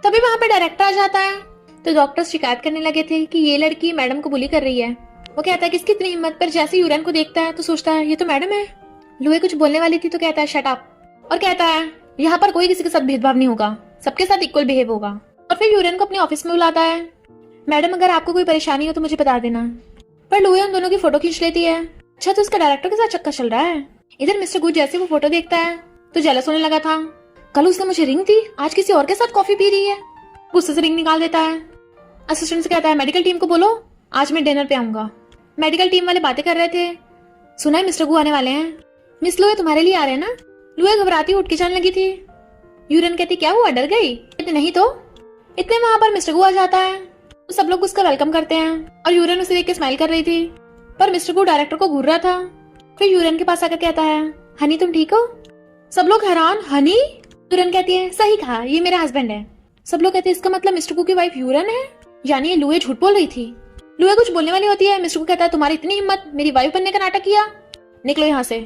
तभी वहाँ पे डायरेक्टर आ जाता है तो डॉक्टर्स शिकायत करने लगे थे कि ये लड़की मैडम को बुली कर रही है। वो कहता है किसकी इतनी हिम्मत, पर जैसे यूरिन को देखता है तो सोचता है ये तो मैडम है। लुए कुछ बोलने वाली थी तो कहता है शट अप, और कहता है यहाँ पर कोई किसी के साथ भेदभाव नहीं होगा, सबके साथ इक्वल बिहेव होगा। और फिर यूरिन को अपने ऑफिस में बुलाता है, मैडम अगर आपको कोई परेशानी हो तो मुझे बता देना। पर लुए उन दोनों की फोटो खींच लेती है। अच्छा तो उसका डायरेक्टर के साथ चक्कर चल रहा है। इधर मिस्टर गू जैसे वो फोटो देखता है तो जेलस होने लगा था, कल उसने मुझे रिंग दी, आज किसी और के साथ कॉफी पी रही है। गुस्से से रिंग निकाल देता है। असिस्टेंट से कहता है मेडिकल टीम को बोलो आज मैं डिनर पे आऊंगा। मेडिकल टीम वाले बातें कर रहे थे, सुना है मिस्टर गू आने वाले हैं। मिस लुए तुम्हारे लिए आ रहे हैं ना? लुए घबराती उठ के जाने लगी थी। यूरिन कहती क्या हुआ, डर गई? कहती नहीं तो। इतने वहां पर मिस्टर गू आ जाता है तो सब लोग उसका वेलकम करते हैं और यूरिन उसे देख के स्माइल कर रही थी, पर मिस्टर गू डायरेक्टर को घूर रहा था। फिर यूरिन के पास आकर कहता है हनी तुम ठीक हो? सब लोग हैरान, हनी? यूरिन कहती है सही कहा ये मेरा हस्बैंड है। सब लोग कहते हैं इसका मतलब मिस्टर गू की वाइफ यूरिन है, यानी ये लुए झूठ बोल रही थी। लुए कुछ बोलने वाली होती है, मिस्टर गू कहता है तुम्हारी इतनी हिम्मत, मेरी वाइफ बनने का नाटक किया, निकलो यहाँ से।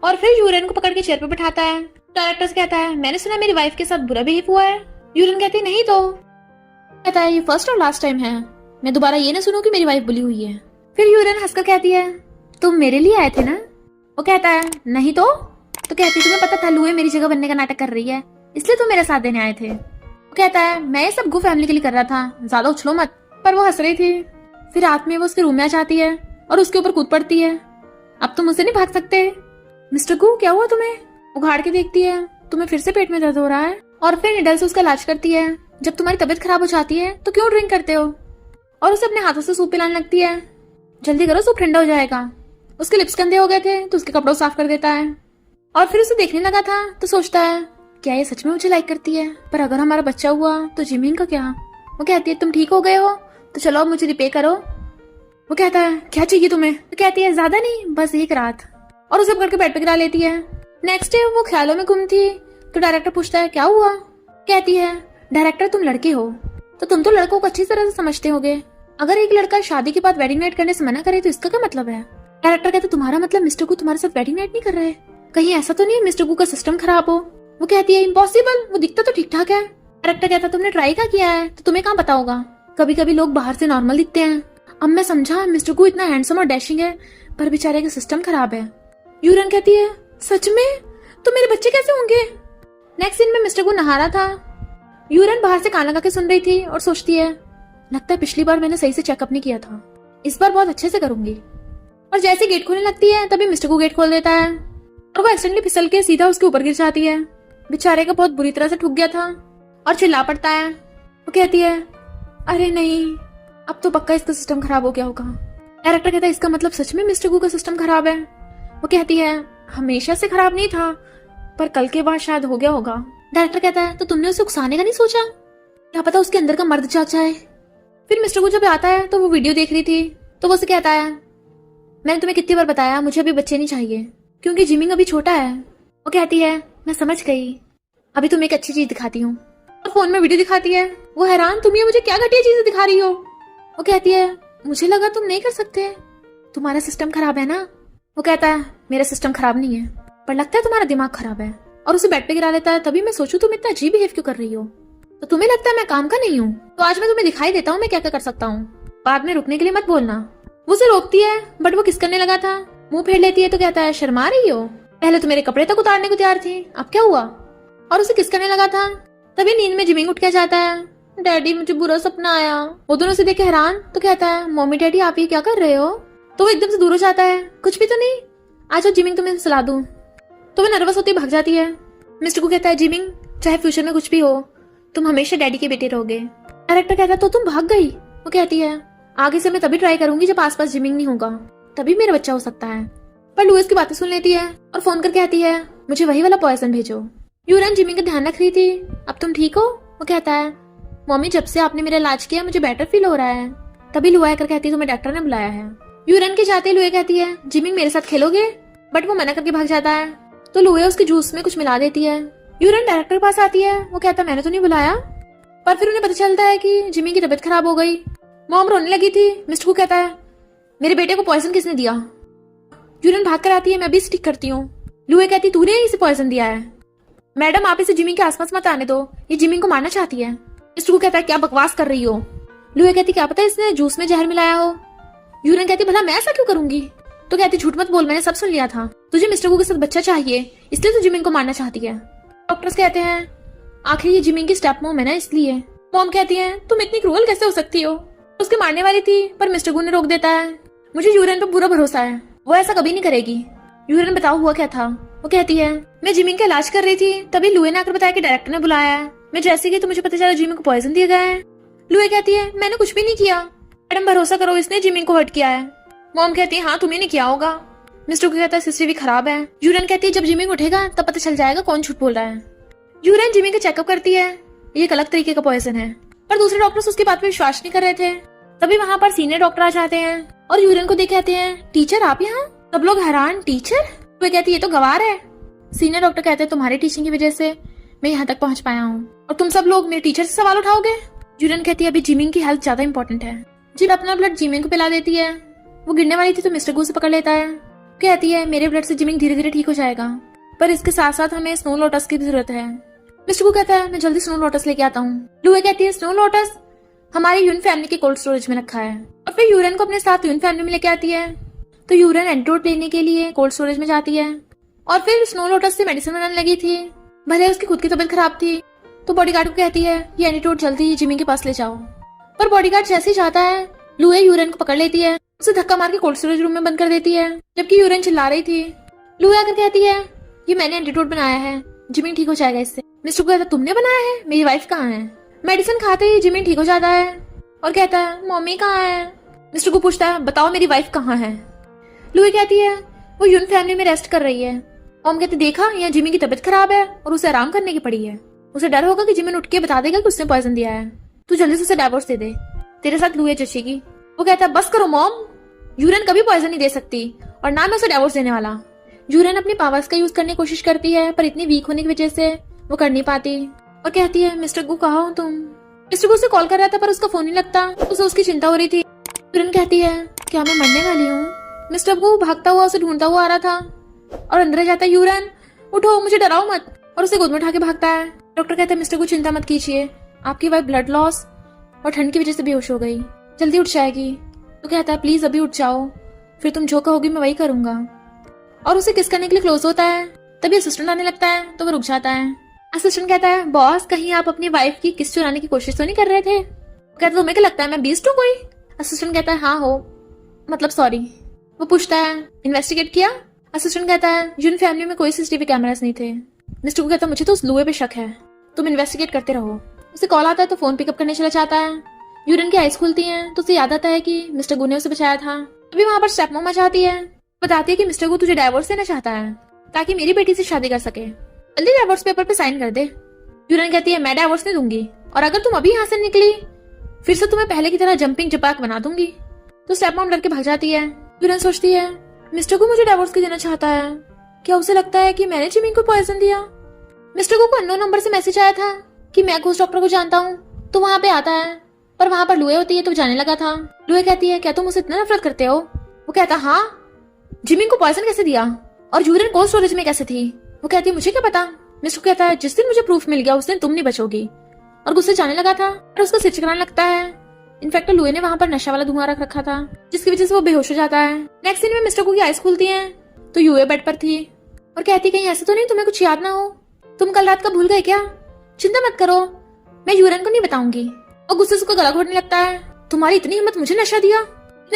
और फिर यूरेन को पकड़ के चेयर पे बिठाता है। डायरेक्टर से कहता है मैंने सुना मेरी वाइफ के साथ बुरा बिहेव हुआ है। यूरेन कहती है नहीं तो। कहता है ये फर्स्ट और लास्ट टाइम है, मैं दोबारा ये ना सुनूं कि मेरी वाइफ बुली हुई है। फिर यूरेन हंसकर कहती है तुम मेरे लिए आए थे ना। वो कहता है नहीं तो कहती तुम्हें पता था लुए मेरी जगह बनने का नाटक कर रही है, इसलिए तुम मेरा साथ देने आए थे। वो कहता है मैं ये सब गु फैमिली के लिए कर रहा था, ज्यादा उछलो मत। पर वो हंस रही थी। फिर रात में वो उसके रूम में आ जाती है और उसके ऊपर कूद पड़ती है। अब तुम मुझसे नहीं भाग सकते। मिस्टर गु क्या हुआ तुम्हें? उघाड़ के देखती है, तुम्हें फिर से पेट में दर्द हो रहा है। और फिर निडल से उसका इलाज करती है। जब तुम्हारी तबीयत खराब हो जाती है तो क्यों ड्रिंक करते हो? और उसे अपने हाथों से सूप पिलाने लगती है। जल्दी करो सूप ठंडा हो जाएगा। उसके लिप्स गंदे हो गए थे तो उसके कपड़ों साफ कर देता है। और फिर उसे देखने लगा था तो सोचता है क्या ये सच में मुझे लाइक करती है? पर अगर हमारा बच्चा हुआ तो जिमिन का क्या? वो कहती है तुम ठीक हो गए हो तो चलो अब मुझे रिपे करो। वो कहता है क्या चाहिए तुम्हें? तो कहती है ज्यादा नहीं, बस एक रात। और उसे पकड़ के बेड पे गिरा लेती है। नेक्स्ट डे वो ख्यालों में गुम थी तो डायरेक्टर पूछता है क्या हुआ? कहती है डायरेक्टर तुम लड़के हो तो तुम तो लड़कों को अच्छी तरह से समझते होगे। अगर एक लड़का शादी के बाद वेडिंग नाइट करने से मना करे तो इसका क्या मतलब है? डायरेक्टर कहता तुम्हारा मतलब मिस्टर को तुम्हारे साथ वेडिंग नाइट नहीं कर रहे? कहीं ऐसा तो नहीं मिस्टर गु का सिस्टम खराब हो? वो कहती है इम्पॉसिबल, वो दिखता तो ठीक ठाक है। डायरेक्टर कहता तुमने ट्राई क्या किया है तो तुम्हें कहाँ पता होगा, कभी कभी लोग बाहर से नॉर्मल दिखते हैं। अब मैं समझा मिस्टर गु इतना हैंडसम और डैशिंग है पर बेचारे का सिस्टम खराब है। यूरन कहती है सच में? तो मेरे बच्चे कैसे होंगे? नेक्स्ट सीन में मिस्टर गु नहा रहा था। यूरन बाहर से कान लगा के सुन रही थी और सोचती है लगता है पिछली बार मैंने सही से चेकअप नहीं किया था, इस बार बहुत अच्छे से करूंगी। और जैसे गेट खोलने लगती है तभी मिस्टर गु गेट खोल देता है और वो एक्सीडेंटली फिसल के सीधा उसके ऊपर गिर जाती है। बेचारे का बहुत बुरी तरह से ठुक गया था और चिल्ला पड़ता है। वो कहती है अरे नहीं, अब तो पक्का इसका सिस्टम खराब हो गया होगा। डायरेक्टर कहता है इसका मतलब सच में मिस्टर गु का सिस्टम खराब है? वो कहती है हमेशा से खराब नहीं था पर कल के बाद शायद हो गया होगा। डायरेक्टर कहता है तो तुमने उसे उकसाने का नहीं सोचा? क्या पता उसके अंदर का मर्द चाचा है। फिर मिस्टर गु जब आता है तो वो वीडियो देख रही थी तो वो उसे कहता है मैंने तुम्हें कितनी बार बताया मुझे अभी बच्चे नहीं चाहिए क्योंकि जिमिंग अभी छोटा है। वो कहती है मैं समझ गई, अभी तुम्हें एक अच्छी चीज दिखाती हूँ। और फोन में वीडियो दिखाती है। वो हैरान तुम ये मुझे क्या घटिया चीजें दिखा रही हो? वो कहती है मुझे लगा तुम नहीं कर सकते, तुम्हारा सिस्टम खराब है ना। वो कहता है मेरा सिस्टम खराब नहीं है पर लगता है तुम्हारा दिमाग खराब है। और उसे बेड पे गिरा लेता है। तभी मैं सोचूं तुम इतना अजीब बिहेव क्यों कर रही हो? तो तुम्हें लगता है मैं काम का नहीं हूँ? तो आज मैं तुम्हें दिखाई देता हूँ मैं क्या क्या कर सकता हूँ, बाद में रुकने के लिए मत बोलना। वो उसे रोकती है बट वो किस करने लगा था। मुंह फेर लेती है तो कहता है शर्मा रही हो? पहले तो मेरे कपड़े तक उतारने को तैयार थी, अब क्या हुआ? और उसे किस करने लगा था। तभी नींद में जिमिंग उठ के जाता है। डैडी मुझे बुरा सपना आया। वो दोनों से देखे हैरान तो कहता है मम्मी डैडी आप ये क्या कर रहे हो? तो वो एकदम से दूर हो जाता है। कुछ भी तो नहीं, आज जिमिंग तुम्हें सुला दूं। तो वो नर्वस होती भाग जाती है। मिस्टर को कहता है जिमिंग चाहे फ्यूचर में कुछ भी हो तुम हमेशा डैडी के बेटे रहोगे। डायरेक्टर कहता है तो तुम भाग गई? वो कहती है आगे से मैं तभी ट्राई करूंगी जब आसपास जिमिंग नहीं होगा, तभी मेरा बच्चा हो सकता है। पर लुइस की बातें सुन लेती है और फोन करके कहती है मुझे वही वाला पॉइजन भेजो। यूरन जिमिंग का ध्यान रख रही थी। अब तुम ठीक हो? वो कहता है मम्मी जब से आपने मेरा इलाज किया मुझे बेटर फील हो रहा है। तभी लुआ कर कहती है तुम्हें डॉक्टर ने बुलाया है। यूरन के जाते लुए कहती है जिमिंग मेरे साथ खेलोगे? बट वो मना करके भाग जाता है। तो लुए उसके जूस में कुछ मिला देती है। यूरन डायरेक्टर के पास आती है। वो कहता है मैंने तो नहीं बुलाया। पर फिर उन्हें पता चलता है कि जिमिंग की तबीयत खराब हो गई। मॉम रोने लगी थी। मिस्टर को कहता है मेरे बेटे को पॉइजन किसने दिया? यूरन भाग कर आती है मैं भी स्टिक करती हूँ। लुए कहती तूने इसे पॉइजन दिया है। मैडम आप इसे जिमिंग के आसपास मत आने दो, ये जिमिंग को मारना चाहती है। मिस्टर को कहता है क्या बकवास कर रही हो? लुए कहती क्या पता इसने जूस में जहर मिलाया हो। यूरन कहती भला मैं ऐसा क्यों करूंगी? तो कहती झूठ मत बोल मैंने सब सुन लिया था, तुझे मिस्टर को के साथ बच्चा चाहिए इसलिए तू जिमिंग को मारना चाहती है। डॉक्टर्स कहते हैं आखिर ये जिमिंग की स्टेप मॉम है ना इसलिए। मॉम कहती है तुम इतनी क्रूअल कैसे हो सकती हो? उसके मारने वाली थी पर मिस्टर गु ने रोक देता है। मुझे यूरन पे पूरा भरोसा है, वो ऐसा कभी नहीं करेगी। यूरन बताओ हुआ क्या था? वो कहती है मैं जिमिंग का इलाज कर रही थी तभी लुए ने आकर बताया कि डायरेक्टर ने बुलाया है। मैं जैसे गई तो मुझे पता चला जिमिंग को पॉइजन दिया गया है। लुए कहती है मैंने कुछ भी नहीं किया मैडम, भरोसा करो इसने जिमिंग को हर्ट किया है। मॉम कहती है हाँ तुम्हें नहीं किया होगा। मिस्टर को कहता है सीसीटीवी खराब है। यूरन कहती है जब जिमिंग उठेगा तब पता चल जाएगा कौन झूठ बोल रहा है। यूरन जिमिंग का चेकअप करती है, ये एक अलग तरीके का पॉइजन है। पर दूसरे डॉक्टर्स उसकी बात पे विश्वास नहीं कर रहे थे। तभी वहाँ पर सीनियर डॉक्टर आ जाते हैं और यूरन को देख कहते हैं टीचर आप यहाँ? सब लोग हैरान टीचर? वे कहती है ये तो गवार है। सीनियर डॉक्टर कहते हैं तुम्हारी टीचिंग की वजह से मैं यहाँ तक पहुँच पाया हूँ और तुम सब लोग मेरे टीचर से सवाल उठाओगे। यूरन कहती है अभी जिमिंग की हेल्थ ज्यादा इंपॉर्टेंट है। जिम अपना ब्लड जिमिंग को पिला देती है। वो गिरने वाली थी तो मिस्टर गु से पकड़ लेता है। कहती है मेरे ब्लड से जिमिंग धीरे धीरे ठीक हो जाएगा, पर इसके साथ साथ हमें स्नो लोटस की भी जरूरत है। मिस्टर गू कहता है मैं जल्दी स्नो लोटस लेके आता हूँ। लुए कहती है स्नो लोटस हमारी यून फैमिली के कोल्ड स्टोरेज में रखा है। और फिर यूरेन को अपने साथ यून फैमिली में लेके आती है। तो यूरेन एंटीडोट लेने के लिए कोल्ड स्टोरेज में जाती है और फिर स्नो लोटस से मेडिसिन बनाने लगी थी। भले उसकी खुद की तबीयत खराब थी तो बॉडीगार्ड को कहती है ये एंटीडोट जल्दी जिमी के पास ले जाओ। पर बॉडीगार्ड जैसे ही जाता है लुए यूरेन को पकड़ लेती है, उसे धक्का मार के कोल्ड स्टोरेज रूम में बंद कर देती है, जबकि यूरेन चिल्ला रही थी। लुए आकर कहती है ये मैंने एंटीडोट बनाया है, जिमी ठीक हो जाएगा इससे। मिस्टर को कहता है तुमने बनाया है, मेरी वाइफ कहाँ है। मेडिसिन खाते ही जिमी ठीक हो जाता है और कहता है मम्मी कहाँ है। मिस्टर को पूछता है बताओ मेरी वाइफ कहाँ है। लुई कहती है वो यून फैमिली में रेस्ट कर रही है। ओम कहते देखा यहाँ जिमी की तबीयत खराब है और उसे आराम करने की पड़ी है, उसे डर होगा कि जिमी उठ के बता देगा कि उसने पॉइजन दिया है, तू जल्दी से उसे डाइवोर्स दे दे, तेरे साथ लुई जचेगी। वो कहता है बस करो मॉम, यूरेन कभी पॉइजन नहीं दे सकती और ना मैं उसे डाइवोर्स देने वाला। यूरेन अपनी पावर्स का यूज करने की कोशिश करती है पर इतनी वीक होने की वजह से वो कर नहीं पाती और कहती है मिस्टर गू कहाँ हो तुम। मिस्टर गू उसे कॉल कर रहा था पर उसका फोन नहीं लगता, उसे उसकी चिंता हो रही थी। यूरेन कहती है क्या मैं मरने वाली हूँ। मिस्टर गू भागता हुआ उसे ढूंढता हुआ आ रहा था और अंदर जाता है यूरेन उठो मुझे डराओ मत, और उसे गोद में उठा के भागता है। डॉक्टर कहता है मिस्टर गू चिंता मत कीजिए, आपकी वाइफ ब्लड लॉस और ठंड की वजह से बेहोश हो गई, जल्दी उठ जाएगी। तो कहता है प्लीज अभी उठ जाओ, फिर तुम जो कहोगी मैं वही करूंगा। और उसे किस करने के लिए क्लोज होता है, तभी असिस्टेंट आने लगता है तो वो रुक जाता है। असिस्टेंट कहता है बॉस कहीं आप अपनी वाइफ की किस चुराने की कोशिश तो नहीं कर रहे थे। कहता है तुम्हें क्या लगता है मैं बीस्ट हूँ कोई। असिस्टेंट कहता है हाँ हो, मतलब सॉरी। वो पूछता है इन्वेस्टिगेट किया। असिस्टेंट कहता है यून फैमिली में कोई सीसीटीवी कैमरास नहीं थे। मिस्टर को कहता है मुझे तो उस लुए पे शक है, तुम इन्वेस्टिगेट करते रहो। उसे कॉल आता है तो फोन पिकअप करने चला जाता है। यूरिन की आइज खुलती हैं तो उसे याद आता है कि मिस्टर गू ने उसे बचाया था। अभी वहां पर स्टेप मॉम आ जाती है, बताती है कि मिस्टर गू तुझे डाइवोर्स देना चाहता है ताकि मेरी बेटी से शादी कर सके, जल्दी डाइवोर्स पेपर पे साइन कर दे। यूरिन कहती है मैं डाइवोर्स नहीं दूंगी और अगर तुम अभी यहाँ से निकली फिर से तुम्हें पहले की तरह जंपिंग जपाक बना दूंगी। तो स्टेप मॉम डर के भाग जाती है। यूरिन सोचती है मिस्टर गू मुझे डाइवोर्स क्यों देना चाहता है, क्या उसे लगता है कि मैंने जिमी को पॉइजन दिया। मिस्टर गू को अननोन नंबर से मैसेज आया था कि मैं घोस्ट डॉक्टर को जानता हूँ, तो वहां पे आता है पर वहां पर लुए होती है तो जाने लगा था। लुए कहती है क्या तुम मुझसे इतना नफरत करते हो। वो कहता हाँ, जिमी को पॉइजन कैसे दिया और यूरिन कोल्ड स्टोरेज में कैसे थी। वो कहती है मुझे क्या पता। मिस्टर कहता है जिस दिन मुझे प्रूफ मिल गया उस दिन तुम नहीं बचोगी, और गुस्से जाने लगा था और उसका सिर चकराने लगता है। इनफैक्ट लुए ने वहां पर नशा वाला धुआं रख रखा था जिसकी वजह से वो बेहोश हो जाता है। नेक्स्ट दिन में मिस्टर को की आइज खुलती है तो यूए बेड पर थी और कहती कहीं ऐसा तो नहीं तुम्हें कुछ याद ना हो, तुम कल रात का भूल गए क्या। चिंता मत करो मैं यूरेन को नहीं बताऊंगी। और गुस्से से उसको गला घोटने लगता है, तुम्हारी इतनी हिम्मत मुझे नशा दिया।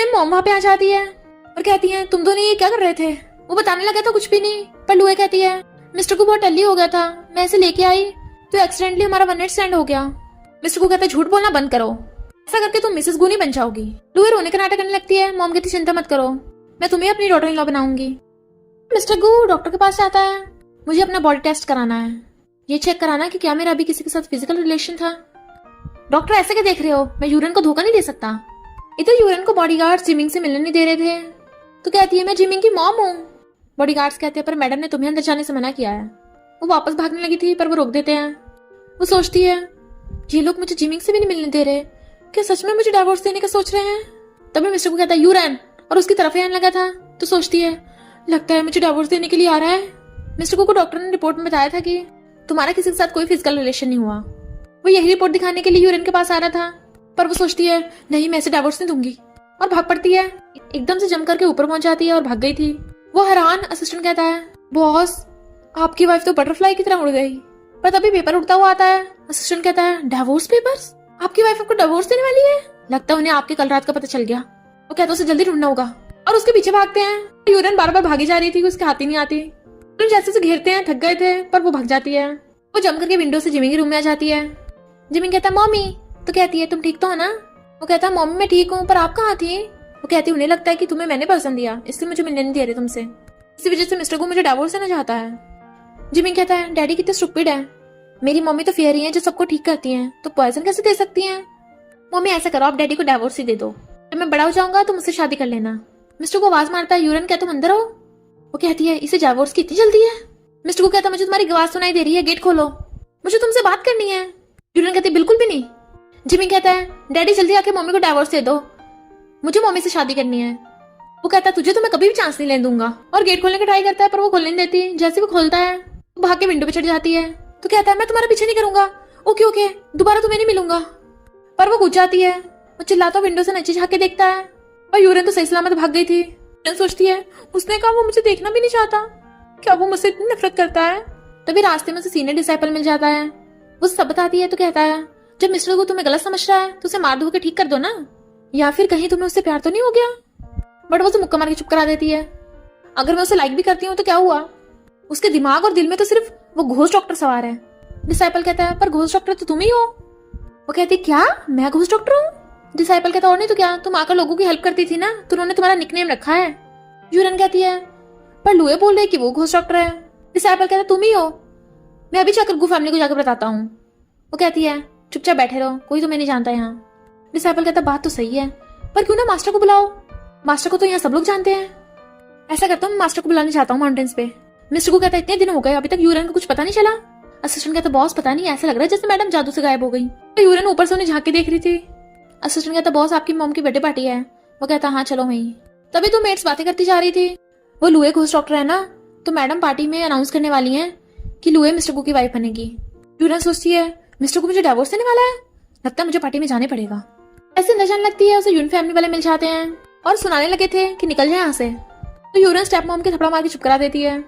मॉम वहां पे आ जाती है और कहती है तुम दोनों ये क्या कर रहे थे। वो बताने लगा था कुछ भी नहीं, पर लुए कहती है मिस्टर को बहुत टल्ली हो गया था, मैं इसे लेके आई तो एक्सीडेंटली हमारा वन नाइट स्टैंड हो गया। मिस्टर को कहता है झूठ बोलना बंद करो, ऐसा करके तुम मिसेस गू नहीं बन जाओगी। लुए रोने का नाटक करने लगती है। मॉम कहती चिंता मत करो मैं तुम्हें अपनी डॉटर इन लॉ बनाऊंगी। मिस्टर गू डॉक्टर के पास जाता है, मुझे अपना बॉडी टेस्ट कराना है, ये चेक कराना कि क्या मेरा अभी किसी के साथ फिजिकल रिलेशन था। डॉक्टर ऐसे क्या देख रहे हो, मैं यूरिन को धोखा नहीं दे सकता। इधर यूरिन को बॉडीगार्ड जिमिंग से मिलने नहीं दे रहे थे तो कहती है मैं जिमिंग की मॉम हूँ। बॉडीगार्ड्स कहते हैं पर मैडम ने तुम्हें अंदर जाने से मना किया है। वो वापस भागने लगी थी पर वो रोक देते हैं। वो सोचती है ये लोग मुझे जिमिंग से भी नहीं मिलने दे रहे, क्या सच में मुझे डाइवोर्स देने का सोच रहे हैं। तभी मिस्टर को कहता है यूरिन और उसकी तरफ ही आने लगा था तो सोचती है लगता है मुझे डाइवोर्स देने के लिए आ रहा है। मिस्टर को डॉक्टर ने रिपोर्ट में बताया था कि तुम्हारा किसी के साथ कोई फिजिकल रिलेशन नहीं हुआ। वो यही रिपोर्ट दिखाने के लिए यूरिन के पास आ रहा था पर वो सोचती है नहीं मैं इसे डाइवोर्स नहीं दूंगी और भाग पड़ती है। एकदम से जम करके ऊपर पहुंच जाती है और भाग गई थी। वो हैरान। असिस्टेंट कहता है बॉस आपकी वाइफ तो बटरफ्लाई की तरह उड़ गई। पर तभी पेपर उड़ता हुआ आता है। असिस्टेंट कहता है डिवोर्स पेपर्स, आपकी वाइफ आपको डिवोर्स देने वाली है, लगता है उन्हें आपके कल रात का पता चल गया। वो कहता है उसे जल्दी ढूंढना होगा और उसके पीछे भागते हैं। यूरिन बार बार भागी जा रही थी, उसके हाथ ही नहीं आती। तो जैसे से घेरते हैं, थक गए थे पर वो भाग जाती है। वो जम करके विंडो से जिमी के रूम में आ जाती है। जिमी कहता है मम्मी, तो कहती है तुम ठीक तो हो ना। वो कहता है मम्मी मैं ठीक हूँ पर आप कहाँ थी। वो कहती है उन्हें लगता है कि तुम्हें मैंने पसंद दिया इसलिए मुझे मिलने नहीं दे रहे तुमसे, इसी वजह से मिस्टर को मुझे डाइवोर्स देना चाहता है। जिमी कहता है डैडी कितने स्टूपिड है, मेरी मम्मी तो फेयर ही है जो सबको ठीक करती हैं, तो पॉइजन कैसे दे सकती हैं। मम्मी ऐसा करो आप डैडी को डाइवोर्स ही दे दो, जब मैं बड़ा हो जाऊंगा तो मुझसे शादी कर लेना। मिस्टर को आवाज मारता है यूरिन क्या तुम अंदर हो। वो कहती है इसे डाइवोर्स की इतनी जल्दी है। मिस्टर को कहता है मुझे तुम्हारी आवाज सुनाई दे रही है, गेट खोलो, मुझे तुमसे बात करनी है। यूरिन कहती है बिल्कुल भी नहीं। जिमी कहता है डैडी जल्दी आके मम्मी को डाइवोर्स दे दो, मुझे मम्मी से शादी करनी है। वो कहता है तुझे तो मैं कभी भी चांस नहीं लेने दूंगा, और गेट खोलने का ट्राई करता है पर वो खोलने नहीं देती। जैसे वो खोलता है वो भाग के विंडो पे चढ़ जाती है। तो कहता है मैं तुम्हारा पीछे नहीं करूंगा, ओके ओके, दोबारा तुम्हें नहीं मिलूंगा। पर वो कूद जाती है। वो चिल्लाता विंडो से नीचे झांक के देखता है और यूरेन तो सही सलामत भाग गई थी। यूरेन सोचती है उसने कहा वो मुझे देखना भी नहीं चाहता, क्या वो मुझसे इतनी नफरत करता है। तभी रास्ते में उसे सीनियर डिसाइपल मिल जाता है। वो सब बताती है तो कहता है जब मिस्टर को तुम्हें गलत समझ रहा है तो उसे मार धो के ठीक कर दो ना, या फिर कहीं तुम्हें उससे प्यार तो नहीं हो गया। बट वो उसे मुक्का मार के चुप करा देती है। अगर मैं उसे लाइक भी करती हूँ तो क्या हुआ, उसके दिमाग और दिल में तो सिर्फ वो घोस्ट डॉक्टर सवार है। डिसाइपल कहता है पर घोस्ट डॉक्टर तो तुम ही हो। वो कहती क्या मैं घोस्ट डॉक्टर हूँ? डिसाइपल कहता और नहीं तो क्या, तुम आकर लोगों की हेल्प करती थी ना तो उन्होंने तुम्हारा निकनेम रखा है। यूरन कहती है पर लुए बोल रहे कि वो घोस्ट डॉक्टर है। डिसाइपल कहता तुम ही हो, मैं अभी जाकर गु फैमिली को जाकर बताता हूँ। वो कहती है चुपचाप बैठे रहो, कोई तुम्हें नहीं जानता यहाँ। डिसाइपल कहता बात तो सही है पर क्यों ना मास्टर को बुलाओ, मास्टर को तो यहाँ सब लोग जानते हैं। ऐसा करता हूँ मास्टर को बुलाने चाहता हूँ माउंटेन्स पे। मिस्टर को कहता है इतने दिन हो गए अभी तक यूरन को कुछ पता नहीं चला। असिस्टेंट कहता बॉस पता नहीं ऐसा लग रहा है जैसे मैडम जादू से गायब हो गई। तो यूरन ऊपर से उन्हें झांक के देख रही थी। असिस्टेंट कहता बॉस आपकी मॉम की बर्थडे पार्टी है। वो कहता हाँ चलो वहीं। तभी तो मेट्स बातें करती जा रही थी। वो लुए घोस्ट डॉक्टर है ना, तो मैडम पार्टी में अनाउंस करने वाली है कि लुए मिस्टर को की वाइफ बनेगी। यूरन सोचती है मिस्टर को मुझे डिवोर्स देने वाला है, लगता है मुझे पार्टी में जाने पड़ेगा। ऐसे नजर लगती है उसे यून फैमिली वाले मिल जाते हैं और सुनाने लगे थे कि निकल जाए यहाँ से। तो यूरन स्टेप मॉम के थप्पड़ मार के चुप करा देती है।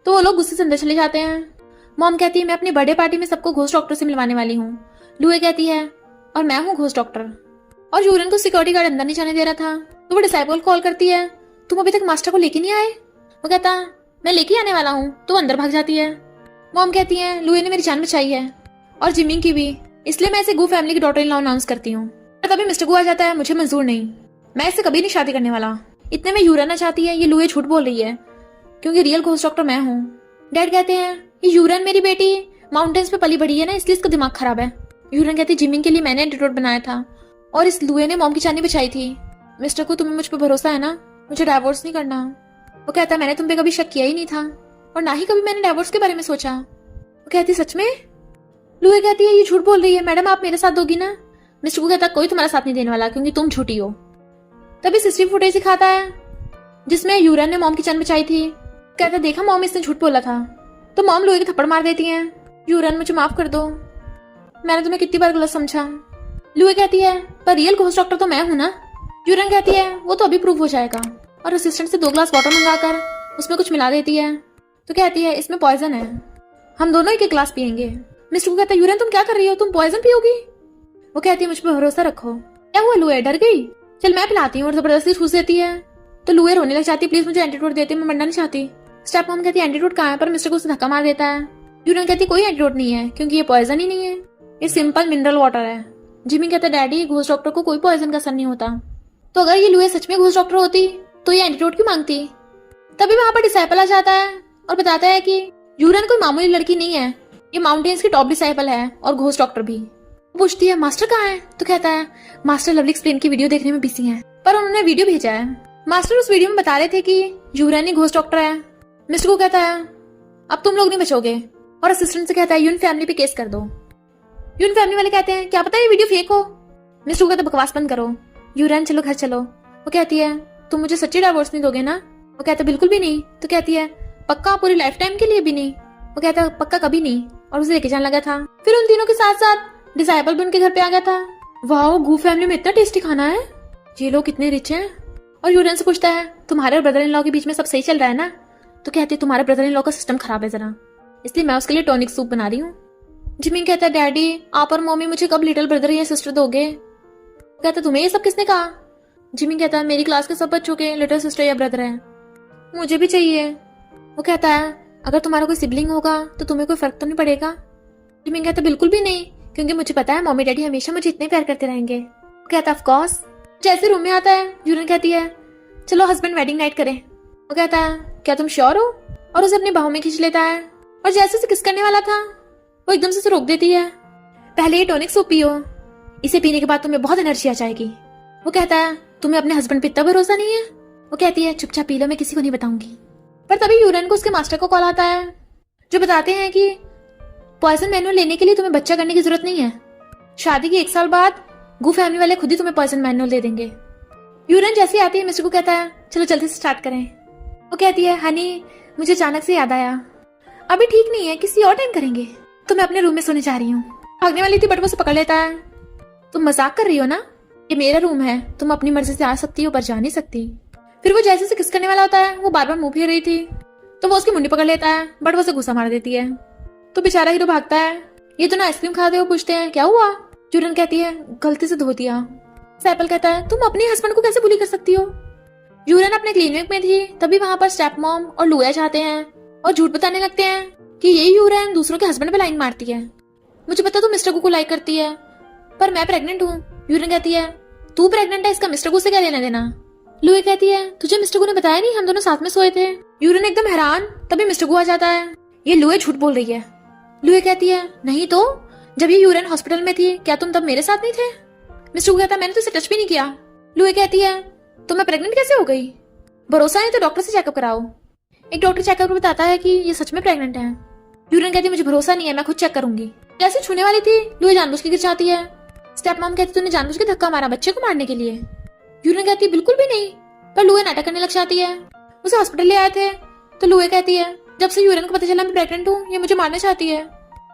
तो वो लोग गुस्से से अंदर चले जाते हैं। मॉम कहती है मैं अपनी बर्थडे पार्टी में सबको घोस्ट डॉक्टर से मिलवाने वाली हूँ। लुए कहती है और मैं हूँ घोस्ट डॉक्टर। और यूरन को सिक्योरिटी गार्ड अंदर नहीं जाने दे रहा था। तो वो डिसाइपल कॉल करती है तुम अभी तक मास्टर को लेके नहीं आए। वो कहता मैं लेके आने वाला हूँ, तो अंदर भाग जाती है। मॉम कहती है लुए ने मेरी जान बचाई है और जिमिंग की भी, इसलिए मैं इसे गु फैमिली की डॉटर इन लॉ अनाउंस करती हूँ। तभी मिस्टर गु आ जाता है मुझे मंजूर नहीं, मैं इससे कभी नहीं शादी करने वाला। इतने में यूरन आ चाहती है ये लुए झूठ बोल रही है क्योंकि रियल घोस्ट डॉक्टर मैं हूँ। डैड कहते हैं ये यूरन मेरी बेटी माउंटेन्स पे पली बड़ी है ना, इसलिए इसका दिमाग खराब है। यूरन कहती है जिमिंग के लिए मैंने एंटीडोट बनाया था और इस लुए ने मॉम की जान बचाई थी। मिस्टर को तुम्हें मुझ पर भरोसा है ना, मुझे डाइवोर्स नहीं करना। वो कहता है मैंने तुम पे कभी शक किया ही नहीं था और ना ही कभी मैंने डाइवोर्स के बारे में सोचा। वो कहती सच में? लुए कहती है ये झूठ बोल रही है, मैडम आप मेरे साथ दोगी ना। मिस्टर को कहता कोई तुम्हारा साथ नहीं देने वाला क्योंकि तुम झूठी हो। तभी सीसीटीवी फुटेज दिखाता है जिसमें यूरन ने मॉम की जान बचाई थी। कहता देखा मॉम इसने झूठ बोला था। तो मॉम लुए के थप्पड़ मार देती है। यूरन मुझे माफ कर दो, मैंने तुम्हें कितनी बार गलत समझा। लुए कहती है पर रियल घोस्ट डॉक्टर तो मैं हूं ना। यूरन कहती है वो तो अभी प्रूव हो जाएगा और असिस्टेंट से 2 ग्लास वाटर मंगाकर उसमें कुछ मिला देती है। तो कहती है इसमें पॉइजन है, हम दोनों एक ग्लास पियेंगे। मिस्टर को कहता है यूरन तुम क्या कर रही हो, तुम पॉइजन पियोगी? वो कहती है मुझ पर भरोसा रखो। क्या हुआ लुए, डर गई? चल मैं पिलाती हूँ और जबरदस्ती ठूस देती है। तो लुए रोने लग जाती है प्लीज मुझे एंटीडोट देते, मैं मरना नहीं चाहती। स्टेप मॉम कहती है एंटीडोट कहाँ है, पर मिस्टर को उसे धक्का मार देता है। यूरन कहती कोई एंटीडोट नहीं है क्योंकि ये पॉइजन ही नहीं है, ये सिंपल मिनरल वाटर है। जिमी कहता है डैडी घोस्ट डॉक्टर को कोई पॉइजन का असर नहीं होता। तो अगर ये लुए सच में घोस्ट डॉक्टर होती तो ये एंटीडोट क्यों मांगती? तभी वहां पर डिसाइपल आ जाता है और बताता है कि यूरन कोई मामूली लड़की नहीं है, ये माउंटेन्स की टॉप डिसाइपल है और घोस्ट डॉक्टर भी। पूछती है मास्टर कहाँ है? तो कहता है मास्टर लवली एक्सप्लेन की वीडियो देखने में बिजी है, पर उन्होंने वीडियो भेजा है। मास्टर उस वीडियो में बता रहे थे कि यूरन ही घोस्ट डॉक्टर है। मिस्टर को कहता है अब तुम लोग नहीं बचोगे और असिस्टेंट से कहता है यून फैमिली पे केस कर दो। यून फैमिली वाले कहते हैं क्या पता ये वीडियो फेक हो। मिस्टर को कहता है बकवास बंद करो, यूरन चलो घर चलो। वो कहती है तुम मुझे सच्ची डाइवोर्स नहीं दोगे ना? वो कहता है बिल्कुल भी नहीं। तो कहती है पक्का पूरी लाइफ टाइम के लिए भी नहीं? वो कहता है पक्का कभी नहीं, और उसे लेके जाने लगा था। फिर उन तीनों के साथ साथ डिसाइपल भी उनके घर पे आ गया था। वाह गू फैमिली में इतना टेस्टी खाना है, ये लोग कितने रिच हैं। और यूरन से पूछता है तुम्हारे और ब्रदर इन लॉ के बीच में सब सही चल रहा है ना? तो कहती है तुम्हारे ब्रदर इन लॉ का सिस्टम खराब है जरा, इसलिए मैं उसके लिए टॉनिक सूप बना रही हूँ। जिमी कहता है डैडी आप और मम्मी मुझे कब लिटिल ब्रदर या सिस्टर दोगे? कहता है तुम्हें ये सब किसने कहा? जिमी कहता है मेरी क्लास के सब बच्चों के लिटिल सिस्टर या ब्रदर है, मुझे भी चाहिए। वो कहता है अगर तुम्हारा कोई सिबलिंग होगा तो तुम्हें कोई फर्क तो नहीं पड़ेगा? जिमी कहता है बिल्कुल भी नहीं, क्योंकि मुझे पता है मम्मी डैडी हमेशा मुझे इतने प्यार करते रहेंगे। वो कहता है ऑफ कोर्स। जैसे रूम में आता है यूरन कहती है चलो हस्बैंड वेडिंग नाइट करें। वो कहता है क्या तुम श्योर हो? और उसे अपनी बाहों में खींच लेता है और जैसे उसे किस करने वाला था वो एकदम से उसे रोक देती है। पहले ये टॉनिक सूप पियो, इसे पीने के बाद तुम्हें बहुत एनर्जी आ जाएगी। वो कहता है तुम्हें अपने हस्बैंड पे इतना भरोसा नहीं है? वो कहती है चुपचाप पी लो, मैं किसी को नहीं बताऊंगी। पर तभी यूरन को उसके मास्टर को कॉल आता है जो बताते हैं कि पॉइजन मैनुअल लेने के लिए तुम्हें बच्चा करने की जरूरत नहीं है, शादी के 1 साल बाद गु फैमिली वाले खुद ही तुम्हें पॉइजन मैनुअल दे देंगे। यूरन जैसे ही आती है मिस्टर को कहता है चलो जल्दी से स्टार्ट करें। वो कहती है हनी मुझे अचानक से याद आया, अभी ठीक नहीं है, किसी और टाइम करेंगे। तो मैं अपने रूम में सोने जा रही हूँ। भागने वाली थी बट वो उसे पकड़ लेता है। तुम मजाक कर रही हो ना, ये मेरा रूम है, तुम अपनी मर्जी से आ सकती हो पर जा नहीं सकती। फिर वो जैसे से किस करने वाला होता है, वो बार बार मुंह फेर रही थी तो वो उसकी मुंडी पकड़ लेता है बट वो उसे गुस्सा मार देती है। तो बेचारा हीरो भागता है। ये दोनों आइसक्रीम खाते हो पूछते हैं क्या हुआ। यूरन कहती है गलती से धो दिया। सैपल कहता है तुम अपने हस्बैंड को कैसे बुली कर सकती हो। यूरन अपने क्लिनिक में थी तभी वहां पर स्टेप मॉम और लुआ जाते हैं और झूठ बताने लगते हैं कि ये यूरन दूसरों के हस्बैंड पे लाइन मारती है। मुझे पता तू मिस्टर को लाइक करती है पर मैं प्रेग्नेंट हूँ। यूरन कहती है तू प्रेग्नेंट है, इसका मिस्टर को से क्या लेना देना। लुई कहती है तुझे मिस्टर को ने बताया नहीं, हम दोनों साथ में सोए थे। यूरन एकदम हैरान, तभी मिस्टर को आ जाता है। ये लुई झूठ बोल रही है। लुई कहती है नहीं तो जब ये यूरन हॉस्पिटल में थी क्या तुम तब मेरे साथ नहीं थे। मिस्टर को कहता है मैंने तो इसे टच भी नहीं किया। लुई कहती है तो मैं प्रेग्नेंट कैसे हो गई। भरोसा नहीं तो डॉक्टर से चेकअप कराओ। एक डॉक्टर चेकअप में बताता है कि ये सच में प्रेग्नेंट है। यूरन कहती है मुझे भरोसा नहीं है, मैं खुद चेक करूंगी। जैसे छूने वाली थी लुई जानबूझ के गिर जाती है। स्टेप मॉम कहती तूने जानबूझ के धक्का मारा बच्चे को मारने के लिए। यूरन कहती है बिल्कुल भी नहीं, पर लुई नाटक करने लग जाती है। उसे हॉस्पिटल ले आए थे तो लुई कहती है जब से यूरन को पता चला मैं प्रेग्नेंट हूँ ये मुझे मारना चाहती है।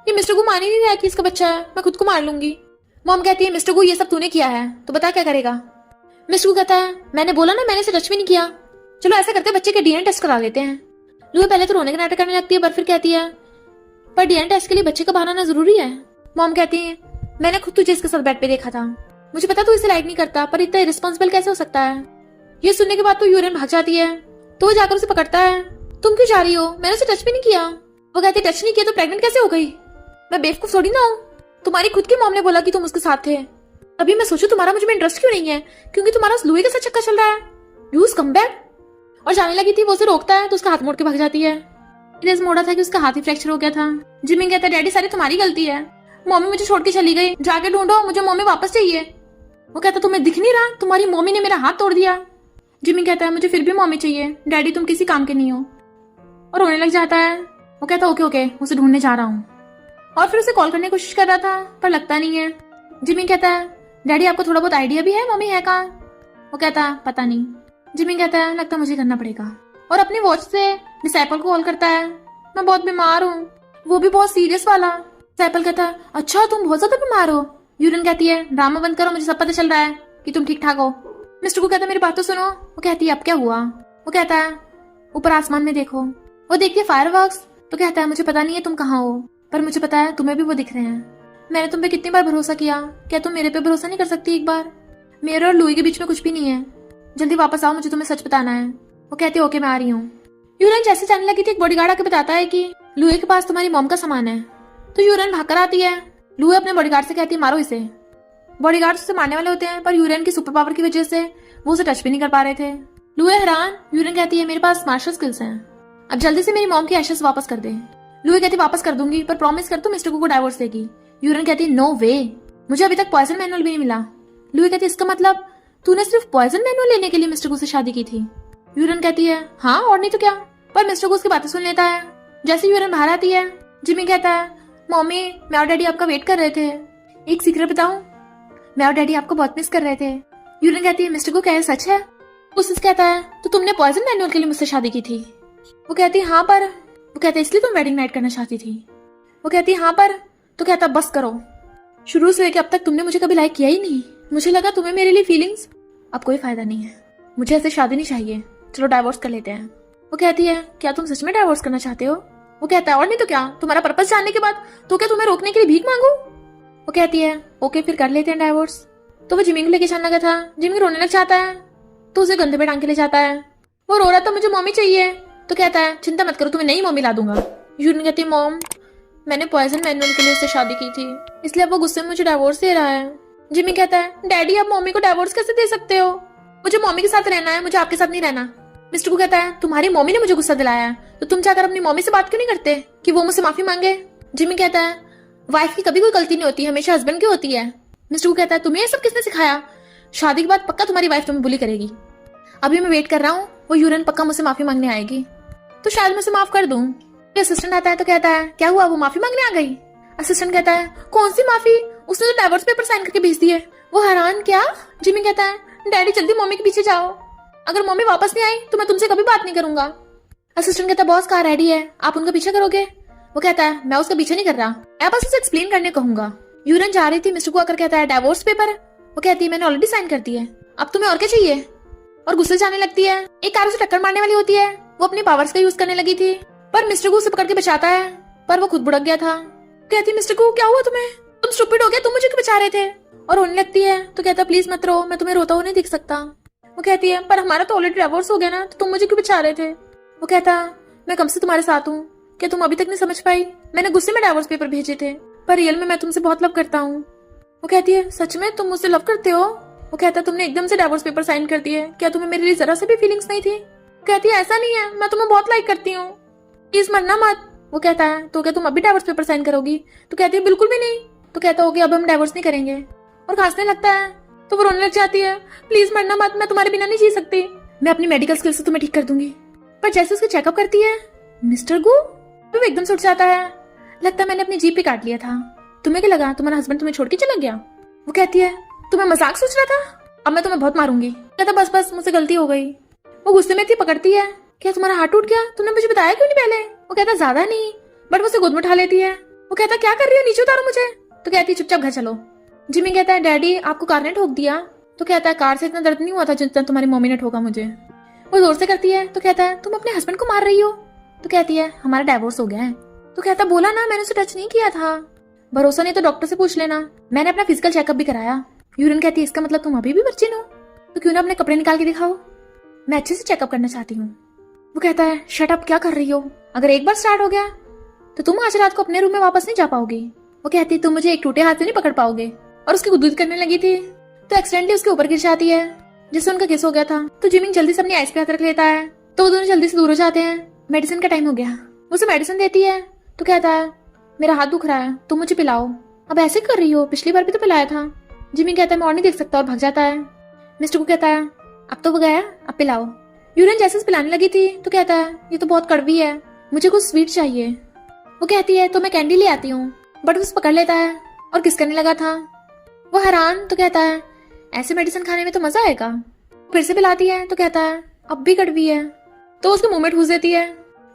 ये मिस्टर को मान ही नहीं रहा कि इसका बच्चा है, मैं खुद को मार लूंगी। मॉम कहती है मिस्टर को ये सब तूने किया है तो बता क्या करेगा। मिस्टर को कहता है मैंने बोला ना मैंने इसे टच भी नहीं किया। चलो ऐसा करते बच्चे के डीएनए टेस्ट करा लेते हैं। लुई पहले तो रोने का नाटक करने लगती है पर फिर कहती है पर डीएनए टेस्ट के लिए बच्चे का बाहर आना जरूरी है। मॉम कहती है मैंने खुद तुझे इसके साथ बेड पे देखा था, मुझे पता तू इसे लाइक नहीं करता पर इतना इरिस्पॉन्सिबल कैसे हो सकता है। ये सुनने के बाद तो यूरन भाग जाती है तो वो जाकर उसे पकड़ता है। तुम क्यों जा रही हो, मैंने उसे टच भी नहीं किया। वो कहती टच नहीं किया तो प्रेग्नेंट कैसे हो गई। मैं बेवकूफ थोड़ी ना हूँ, तुम्हारी खुद की मॉम ने बोला कि तुम उसके साथ थे। अभी मैं सोचू तुम्हारा मुझ में इंटरेस्ट क्यों नहीं है, क्योंकि तुम्हारा उस लुई के साथ चक्कर चल रहा है। Use come back. और जाने लगी थी वो उसे रोकता है तो उसका हाथ मोड़ के भाग जाती है। इधर मोड़ा था कि उसका हाथ ही फ्रैक्चर हो गया था। जिमी कहता है डैडी सारी तुम्हारी गलती है, मम्मी मुझे छोड़ के चली गई, जाके ढूंढो मुझे मम्मी वापस चाहिए। वो कहता तुम्हें दिख नहीं रहा, तुम्हारी मम्मी ने मेरा हाथ तोड़ दिया। जिमी कहता है मुझे फिर भी मम्मी चाहिए, डैडी तुम किसी काम के नहीं हो। और रोने लग जाता है। वो कहता ओके ओके उसे ढूंढने जा रहा हूँ। और फिर उसे कॉल करने की कोशिश कर रहा था पर लगता नहीं है। जिमी कहता है डैडी आपको थोड़ा बहुत आइडिया भी है मम्मी है कहाँ। वो कहता है पता नहीं। जिमी कहता है लगता मुझे करना पड़ेगा और अपनी वॉच से डिसाइपल को कॉल करता है। मैं बहुत बीमार हूँ, वो भी बहुत सीरियस वाला। डिसाइपल कहता है अच्छा तुम बहुत ज्यादा बीमार हो। यूरन कहती है ड्रामा बंद करो, मुझे सब पता चल रहा है कि तुम ठीक ठाक हो। मिस्टर को कहता है मेरी बात तो सुनो। वो कहती है अब क्या हुआ। वो कहता है ऊपर आसमान में देखो। वो देखती है फायरवर्क्स तो कहता है मुझे पता नहीं है तुम कहाँ हो पर मुझे पता है तुम्हें भी वो दिख रहे हैं। मैंने तुम पे कितनी बार भरोसा किया, क्या तुम मेरे पे भरोसा नहीं कर सकती एक बार। मेरे और लुई के बीच में कुछ भी नहीं है, जल्दी वापस आओ मुझे तुम्हें सच बताना है। वो कहती है ओके मैं आ रही हूँ। यूरन जैसे जाने लगी थी एक बॉडीगार्ड आके बताता है कि लुई के पास तुम्हारी मॉम का सामान है। तो यूरन भाग कर आती है। लुई अपने बॉडीगार्ड से कहती है मारो इसे। बॉडीगार्ड उसे मारने वाले होते हैं पर यूरन की सुपर पावर की वजह से वो उसे टच भी नहीं कर पा रहे थे। लुई हैरान। यूरन कहती है मेरे पास मार्शल स्किल्स हैं, अब जल्दी से मेरी मॉम की एशेस वापस कर दे। लुई कहती वापस कर दूंगी पर प्रॉमिस कर तू मिस्टर को डाइवोर्स देगी। यूरन कहती है नो वे, मुझे अभी तक पॉइजन मैनुअल भी नहीं मिला। लुई कहती इसका मतलब तूने सिर्फ पॉइजन मैनुअल लेने के लिए मिस्टर को से शादी की थी। यूरन कहती है हाँ और नहीं तो क्या, पर मिस्टर को उसकी बातें सुन लेता है। जैसे यूरन बाहर आती है जिमी कहता है मम्मी मैं और डैडी आपका वेट कर रहे थे, एक सीक्रेट बताऊं, मैं और डैडी आपको बहुत मिस कर रहे थे। यूरन कहती है मिस्टर को क्या सच है। उस कहता है तो तुमने पॉइजन मैनुअल के लिए मुझसे शादी की थी। वो कहती है हाँ पर। वो कहता है इसलिए तुम वेडिंग नाइट करना चाहती थी। वो कहती है हाँ पर। तो कहता बस करो, शुरू से लेकर अब तक तुमने मुझे कभी लाइक किया ही नहीं, मुझे लगा तुम्हें मेरे लिए फीलिंग्स, अब कोई फायदा नहीं है, मुझे ऐसे शादी नहीं चाहिए, चलो डाइवोर्स कर लेते हैं। वो कहती है क्या तुम सच में डाइवोर्स करना चाहते हो। वो कहता है और नहीं तो क्या, तुम्हारा पर्पस जानने के बाद तो क्या तुम्हें रोकने के लिए भीख मांगू। वो कहती है ओके फिर कर लेते हैं डाइवोर्स। तो वो जिमी को लेके चलने लगा था। जिमी रोने लग जाता है तो उसे गंदे पे टांग के ले जाता है। वो रो रहा था मुझे मम्मी चाहिए। तो कहता है चिंता मत करो तुम्हें नई मम्मी ला दूंगा। यूरन कहती है मॉम मैंने पॉइजन मैनुअल के लिए उससे शादी की थी, इसलिए अब वो गुस्से में मुझे डाइवोर्स दे रहा है। जिमी कहता है डैडी आप मम्मी को डाइवोर्स कैसे दे सकते हो, मुझे मम्मी के साथ रहना है, मुझे आपके साथ नहीं रहना। मिस्टर को कहता है तुम्हारी मम्मी ने मुझे गुस्सा दिलाया है तो तुम जाकर अपनी मम्मी से बात क्यों नहीं करते कि वो मुझसे माफी मांगे। जिमी कहता है वाइफ की कभी कोई गलती नहीं होती, हमेशा हस्बैंड की होती है। मिस्टर को कहता है तुम्हें ये सब किसने सिखाया, शादी के बाद पक्का तुम्हारी वाइफ तुम्हें बुली करेगी। अभी मैं वेट कर रहा हूँ, वो यूरन पक्का मुझसे माफी मांगने आएगी तो शायद मैं उसे माफ कर दूं। असिस्टेंट आता है तो कहता है क्या हुआ, वो माफी मांगने आ गई। असिस्टेंट कहता है कौन सी माफी, उसने तो डाइवोर्स पेपर साइन करके भेज दिए। वो हैरान क्या। जिमी कहता है डैडी जल्दी मम्मी के पीछे जाओ, अगर मम्मी वापस नहीं आई तो मैं तुमसे कभी बात नहीं करूंगा। असिस्टेंट कहता बॉस कार रेडी है, आप उनका पीछा करोगे? वो कहता है मैं उसका पीछा नहीं कर रहा, मैं बस उसे एक्सप्लेन करने कहूंगा। यूरन जा रही थी, मिस्टर को आकर कहता है डाइवोर्स पेपर। वो कहती है मैंने ऑलरेडी साइन कर दी है, अब तुम्हें और क्या चाहिए? और गुस्से जाने लगती है। एक कार उसे टक्कर मारने वाली होती है, वो अपनी पावर्स का यूज करने लगी थी, पर मिस्टर को उसे पकड़ के बचाता है, पर वो खुद बुड़क गया था। कहती है मिस्टर को क्या हुआ तुम्हें, तुम स्टूपिड हो गए, तुम मुझे क्यों बचा रहे थे? और रोने लगती है तो कहता प्लीज मत रो, मैं तुम्हें रोता हुआ नहीं दिख सकता। वो कहती है पर हमारा तो ऑलरेडी डाइवोर्स हो गया ना, तो तुम मुझे क्यों बचा रहे थे? वो कहता मैं कब से तुम्हारे साथ हूँ, क्या तुम अभी तक नहीं समझ पाई? मैंने गुस्से में डाइवोर्स पेपर भेजे थे, पर रियल में मैं तुमसे बहुत लव करता हूँ। वो कहती है सच में तुम मुझसे लव करते हो? वो कहता तुमने एकदम से डाइवोर्स पेपर साइन कर दिए, क्या तुम्हें मेरे लिए जरा से भी फीलिंग्स नहीं थी? कहती है ऐसा नहीं है, मैं तुम्हें बहुत लाइक करती हूँ, प्लीज मरना मत। वो कहता है तो क्या तुम अभी डाइवोर्स पेपर साइन करोगी? तो कहती है बिल्कुल भी नहीं। तो कहता होगी अब हम डाइवोर्स नहीं करेंगे, और खांसने लगता है। तो वो रोने लग जाती है प्लीज मरना मत, मैं तुम्हारे बिना नहीं जी सकती, मैं अपनी मेडिकल स्किल से तुम्हें ठीक कर दूंगी। पर जैसे उसके चेकअप करती है मिस्टर गु, तो वो एकदम से उठ जाता है, लगता है मैंने अपनी जीप पे काट लिया था। तुम्हें क्या लगा तुम्हारा हस्बैंड तुम्हें छोड़ के चला गया? वो कहती है तुम्हें मजाक सोच रहा था, अब मैं तुम्हें बहुत मारूंगी। कहता बस बस मुझसे गलती हो गई। वो गुस्से में थी, पकड़ती है, क्या तुम्हारा हाथ टूट गया? तुमने मुझे बताया क्यों नहीं पहले? वो कहता ज्यादा नहीं, बट वो उसे गोद में उठा लेती है। वो कहता क्या कर रही हो, नीचे उतारो मुझे। तो कहती है चुपचाप घर चलो। जिमी कहता है डैडी आपको कार ने ठोक दिया? तो कहता है कार से इतना दर्द नहीं हुआ था जितना तुम्हारी मम्मी ने ठोका मुझे। वो जोर से करती है तो कहता है तुम अपने हस्बैंड को मार रही हो? तो कहती है हमारा डाइवोर्स हो गया है। तो कहता बोला ना मैंने उसे टच नहीं किया था, भरोसा नहीं तो डॉक्टर से पूछ लेना, मैंने अपना फिजिकल चेकअप भी कराया। यूरिन कहती है इसका मतलब तुम अभी भी वर्जिन हो, तो क्यों ना अपने कपड़े निकाल के दिखाओ, मैं अच्छे से चेकअप करना चाहती हूँ। वो कहता है शट अप, क्या कर रही हो, अगर एक बार स्टार्ट हो गया तो तुम आज रात को अपने रूम में वापस नहीं जा पाओगी। वो कहती है तुम मुझे एक टूटे हाथ से नहीं पकड़ पाओगे, और उसकी गुदगुद करने लगी थी तो एक्सीडेंटली उसके ऊपर गिर जाती है, जिससे उनका किस हो गया था। तो जिमिंग जल्दी से अपनी आइस पे हाथ रख लेता है, तो वो दोनों जल्दी से दूर हो जाते हैं। मेडिसिन का टाइम हो गया, वो उसे मेडिसिन देती है तो कहता है मेरा हाथ दुख रहा है, तुम मुझे पिलाओ। अब ऐसे कर रही हो, पिछली बार भी तो पिलाया था। जिमिंग कहता है मैं और नहीं देख सकता और भाग जाता है। मिस्टर को कहता है अब तो वो गया, अब पिलाओ। यूरिन जैसे पिलाने लगी थी तो कहता है ये तो बहुत कड़वी है, मुझे कुछ स्वीट चाहिए। वो कहती है तो मैं कैंडी ले आती हूँ, बट उसे पकड़ लेता है और किस करने लगा था। वो हैरान तो कहता है ऐसे मेडिसिन खाने में तो मजा आएगा। फिर से पिलाती है तो कहता है अब भी कड़वी है, तो उसके मुंह में ठूस देती है।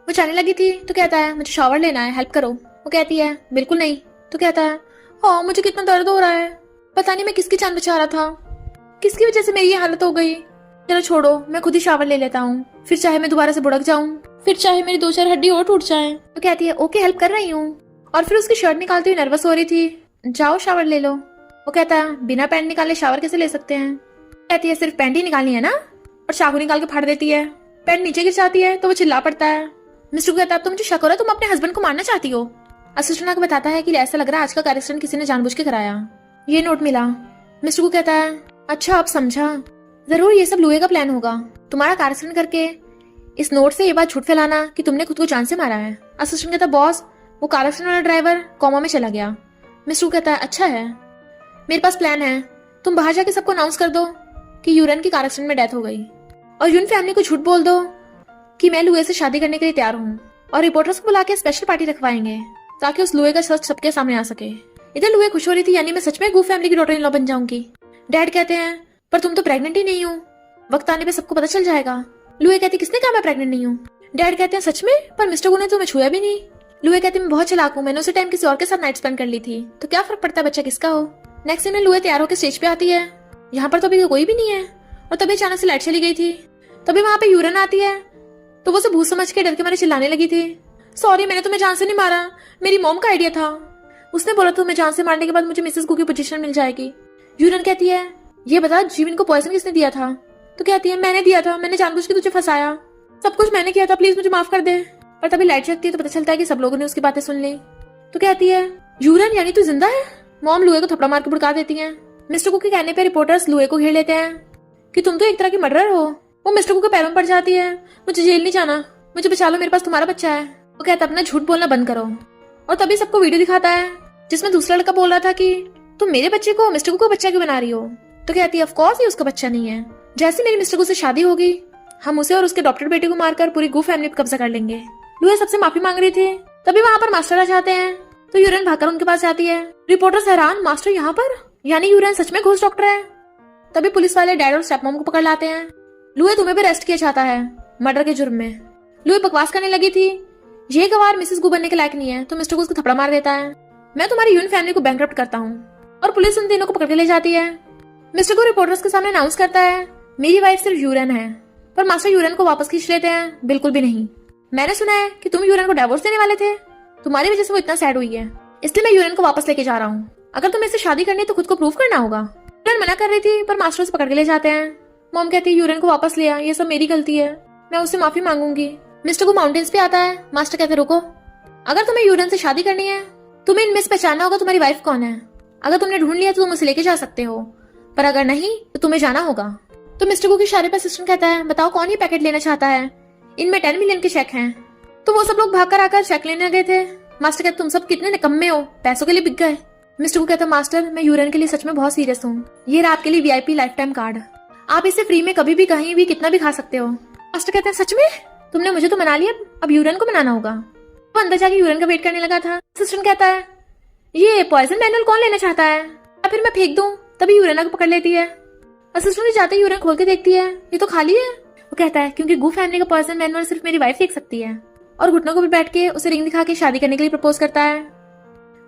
वो जाने लगी थी तो कहता है मुझे शावर लेना है, हेल्प करो। वो कहती है बिल्कुल नहीं। तो कहता है हाँ मुझे कितना दर्द हो रहा है, पता नहीं मैं किसकी जान बचा रहा था, किसकी वजह से मेरी ये हालत हो गई। चलो छोड़ो, मैं खुद ही शावर ले लेता हूँ, फिर चाहे मैं दोबारा से बुड़क जाऊं, फिर चाहे मेरी 2-4 हड्डी और टूट जाए। तो कहती है ओके हेल्प कर रही हूँ, और फिर उसकी शर्ट निकालती हुई नर्वस हो रही थी, जाओ शावर ले लो। वो कहता है बिना पैंट निकाले शावर कैसे ले सकते हैं? कहती है सिर्फ पैंट ही निकालनी है ना, और चाकू निकाल के फाड़ देती है। पैंट नीचे गिर जाती है तो वो चिल्ला पड़ता है। मिस्टर को कहता है तो मुझे शक हो रहा है तुम अपने हस्बैंड को मारना चाहती हो। असिस्टेंट को बताता है कि ऐसा लग रहा है आज का कार एक्सीडेंट किसी ने जानबूझ के कराया, ये नोट मिला। मिस्टर को कहता है अच्छा अब समझा, जरूर ये सब लुए का प्लान होगा, तुम्हारा कार एक्सीडेंट करके इस नोट से ये बात झूठ फैलाना कि तुमने खुद को जान से मारा है। असिस्टेंट कहता बॉस वो कार एक्सीडेंट वाला ड्राइवर कोमा में चला गया। मिस्टर को कहता है अच्छा है, मेरे पास प्लान है, तुम बाहर जाके सबको अनाउंस कर दो कि यूरन की कार एक्सीडेंट में डेथ हो गई, और यूरन फैमिली को झूठ बोल दो कि मैं लुए से शादी करने के लिए तैयार हूँ, और रिपोर्टर्स को बुला के स्पेशल पार्टी रखवाएंगे ताकि उस लुए का सच सबके सामने आ सके। इधर लुए खुश हो रही थी, यानी मैं सच में गू फैमिली की डॉटर इन लॉ बन जाऊंगी। डैड कहते हैं पर तुम तो प्रेग्नेंट ही नहीं हो, वक्त आने पे सबको पता चल जाएगा। लुए कहती किसने कहा मैं प्रेग्नेंट नहीं हूँ? डैड कहते हैं सच में, पर मिस्टर गू ने तुम्हें छुआ भी नहीं। लुए कहती मैं बहुत चलाक हूँ, मैंने उसी टाइम किसी और के साथ नाइट स्पेंड कर ली थी, तो क्या फर्क पड़ता है बच्चा किसका हो। नेक्स्ट दिन लुए तैयार होकर स्टेज पे आती है, यहाँ पर तो अभी कोई भी नहीं है, और तभी अचानक से लाइट चली गई थी। तभी वहां पे यूरन आती है, तो वो उसे भूत समझ के डर के मारे चिल्लाने लगी थी, सॉरी मैंने तुम्हें जान से नहीं मारा, मेरी मॉम का आइडिया था, उसने बोला तुम्हें जान से मारने के बाद मुझे मिसेस गू की पोजीशन मिल जाएगी। यूरन कहती है ये बता जीवन को पॉइजन किसने दिया था? तो कहती है मैंने दिया था, मैंने जानबूझ के तुझे फंसाया, सब कुछ मैंने किया था, प्लीज मुझे माफ कर दे। पर तभी लाइट जगती है तो पता चलता है कि सब लोगों ने उसकी बातें सुन ली। तो कहती है यूरन यानी तू जिंदा है? मॉम लुए को थप्पड़ मार के भड़का देती है। मिस्टर कू के कहने पे रिपोर्टर्स लुए को घेर लेते हैं कि तुम तो एक तरह की मर्डरर हो। वो मिस्टर कू के पैरों में पड़ जाती है, मुझे जेल नहीं जाना, मुझे बचा लो, मेरे पास तुम्हारा बच्चा है। वो कहता अपना झूठ बोलना बंद करो, और तभी सबको वीडियो दिखाता है जिसमें दूसरा लड़का बोल रहा था कि तुम मेरे बच्चे को मिस्टर कू को बच्चा क्यों बना रही हो? तो कहती है ऑफ कोर्स ये उसका बच्चा नहीं है, जैसे मेरी मिस्टर कू से शादी होगी हम उसे और उसके डॉक्टर बेटे को मारकर पूरी गू फैमिली पर कब्जा कर लेंगे। लुए सबसे माफी मांग रही थी, तभी वहां पर मास्टर आ जाते हैं, तो यूरन भागकर उनके पास जाती है। रिपोर्टर्स हैरान, मास्टर यहाँ पर, यानी यूरन सच में घोस्ट डॉक्टर है। तभी पुलिस वाले डैड और स्टेपमॉम को पकड़ लाते हैं। लुई तुम्हें भी अरेस्ट किया जाता है मर्डर के जुर्म में। लुई बकवास करने लगी थी, ये गवार मिसेस गु बनने के लायक नहीं है, तो मिस्टर गु उसको थप्पड़ मार देता है। मैं तुम्हारी यून फैमिली को बैंकरप्ट करता हूँ और पुलिस उन तीनों को पकड़ के ले जाती है। मिस्टर गु रिपोर्टर्स के सामने अनाउंस करता है, मेरी वाइफ सिर्फ यूरन है। पर मास्टर यूरन को वापस खींच लेते हैं, बिल्कुल भी नहीं। मैंने सुना है कि तुम यूरन को डिवोर्स देने वाले थे, तुम्हारी वजह से वो इतना सैड हुई है, इसलिए मैं यूरन को वापस लेके जा रहा हूँ। अगर तुम्हें इससे शादी करनी है तो खुद को प्रूव करना होगा। यूरन मना कर रही थी पर मास्टर उसे पकड़ के ले जाते हैं। मॉम कहती है यूरन को वापस ले आ, ये सब मेरी गलती है, मैं उससे माफी मांगूंगी। मिस्टर को माउंटेन्स पे आता है। मास्टर कहते रुको, अगर तुम्हें यूरन से शादी करनी है तुम्हें इनमें से पहचानना होगा तुम्हारी वाइफ कौन है। अगर तुमने ढूंढ लिया तो तुम उसे लेके जा सकते हो, पर अगर नहीं तो तुम्हें जाना होगा। तो मिस्टर गु के इशारे पर असिस्टेंट कहता है, बताओ कौन ये पैकेट लेना चाहता है, इनमें 10 मिलियन के चेक हैं। तो वो सब लोग भाग कर आकर चेक लेने गए थे। मास्टर कहते तुम सब कितने निकम्मे हो, पैसों के लिए बिक गए। मिस्टर गु कहता मास्टर मैं यूरन के लिए सच में बहुत सीरियस हूँ, ये रहा आपके लिए VIP लाइफ टाइम कार्ड, आप इसे फ्री में कभी भी कहीं भी कितना भी खा सकते हो। मास्टर कहते हैं सच में, तुमने मुझे तो मना लिया, अब यूरन को मनाना होगा। वो अंदर जाके यूरन का वेट करने लगा था। असिस्टेंट कहता है ये पॉइजन मैनुअल कौन लेना चाहता है, या फिर मैं फेंक दूं। तभी यूरन को पकड़ लेती है। असिस्टेंट जाते ही यूरन खोल के देखती है, ये तो खाली है। वो कहता है क्योंकि गु फैमिली का पॉइजन मैनुअल सिर्फ मेरी वाइफ देख सकती है, और घुटनों को भी बैठ के उसे रिंग दिखा के शादी करने के लिए प्रपोज करता है।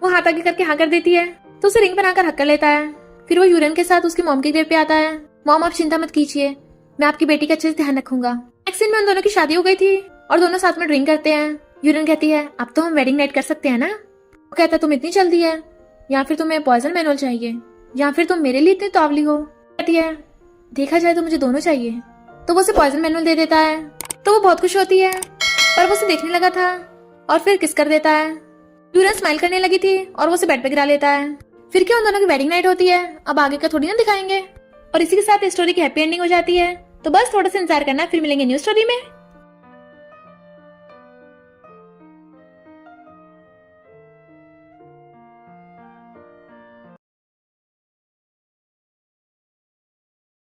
वो हाथ आगे करके हाँ कर देती है तो उसे रिंग बनाकर हक कर लेता है। फिर वो यूरन के साथ उसकी मॉम के ग्रेव पे आता है। मॉम आप चिंता मत कीजिए, मैं आपकी बेटी का अच्छे से ध्यान रखूंगा। नेक्स्ट सीन में उन दोनों की शादी हो गई थी और दोनों साथ में ड्रिंक करते हैं। यूरन कहती है अब तो हम वेडिंग नाइट कर सकते हैं ना। वो कहता है तुम इतनी जल्दी है, या फिर तुम्हें पॉइजन मैनुअल चाहिए, या फिर तुम मेरे लिए इतनी तावली हो। कहती है देखा जाए तो मुझे दोनों चाहिए। तो वो उसे पॉइजन मैनुअल दे देता है। तो वो बहुत खुश होती है, पर वो उसे देखने लगा था और फिर किस कर देता है। यूरन स्माइल करने लगी थी और वो उसे बेड पे गिरा लेता है। फिर क्या उन दोनों की वेडिंग नाइट होती है। अब आगे का थोड़ी ना दिखाएंगे। और इसी के साथ स्टोरी की हैप्पी एंडिंग हो जाती है। तो बस थोड़ा सा इंतजार करना, फिर मिलेंगे न्यू स्टोरी में।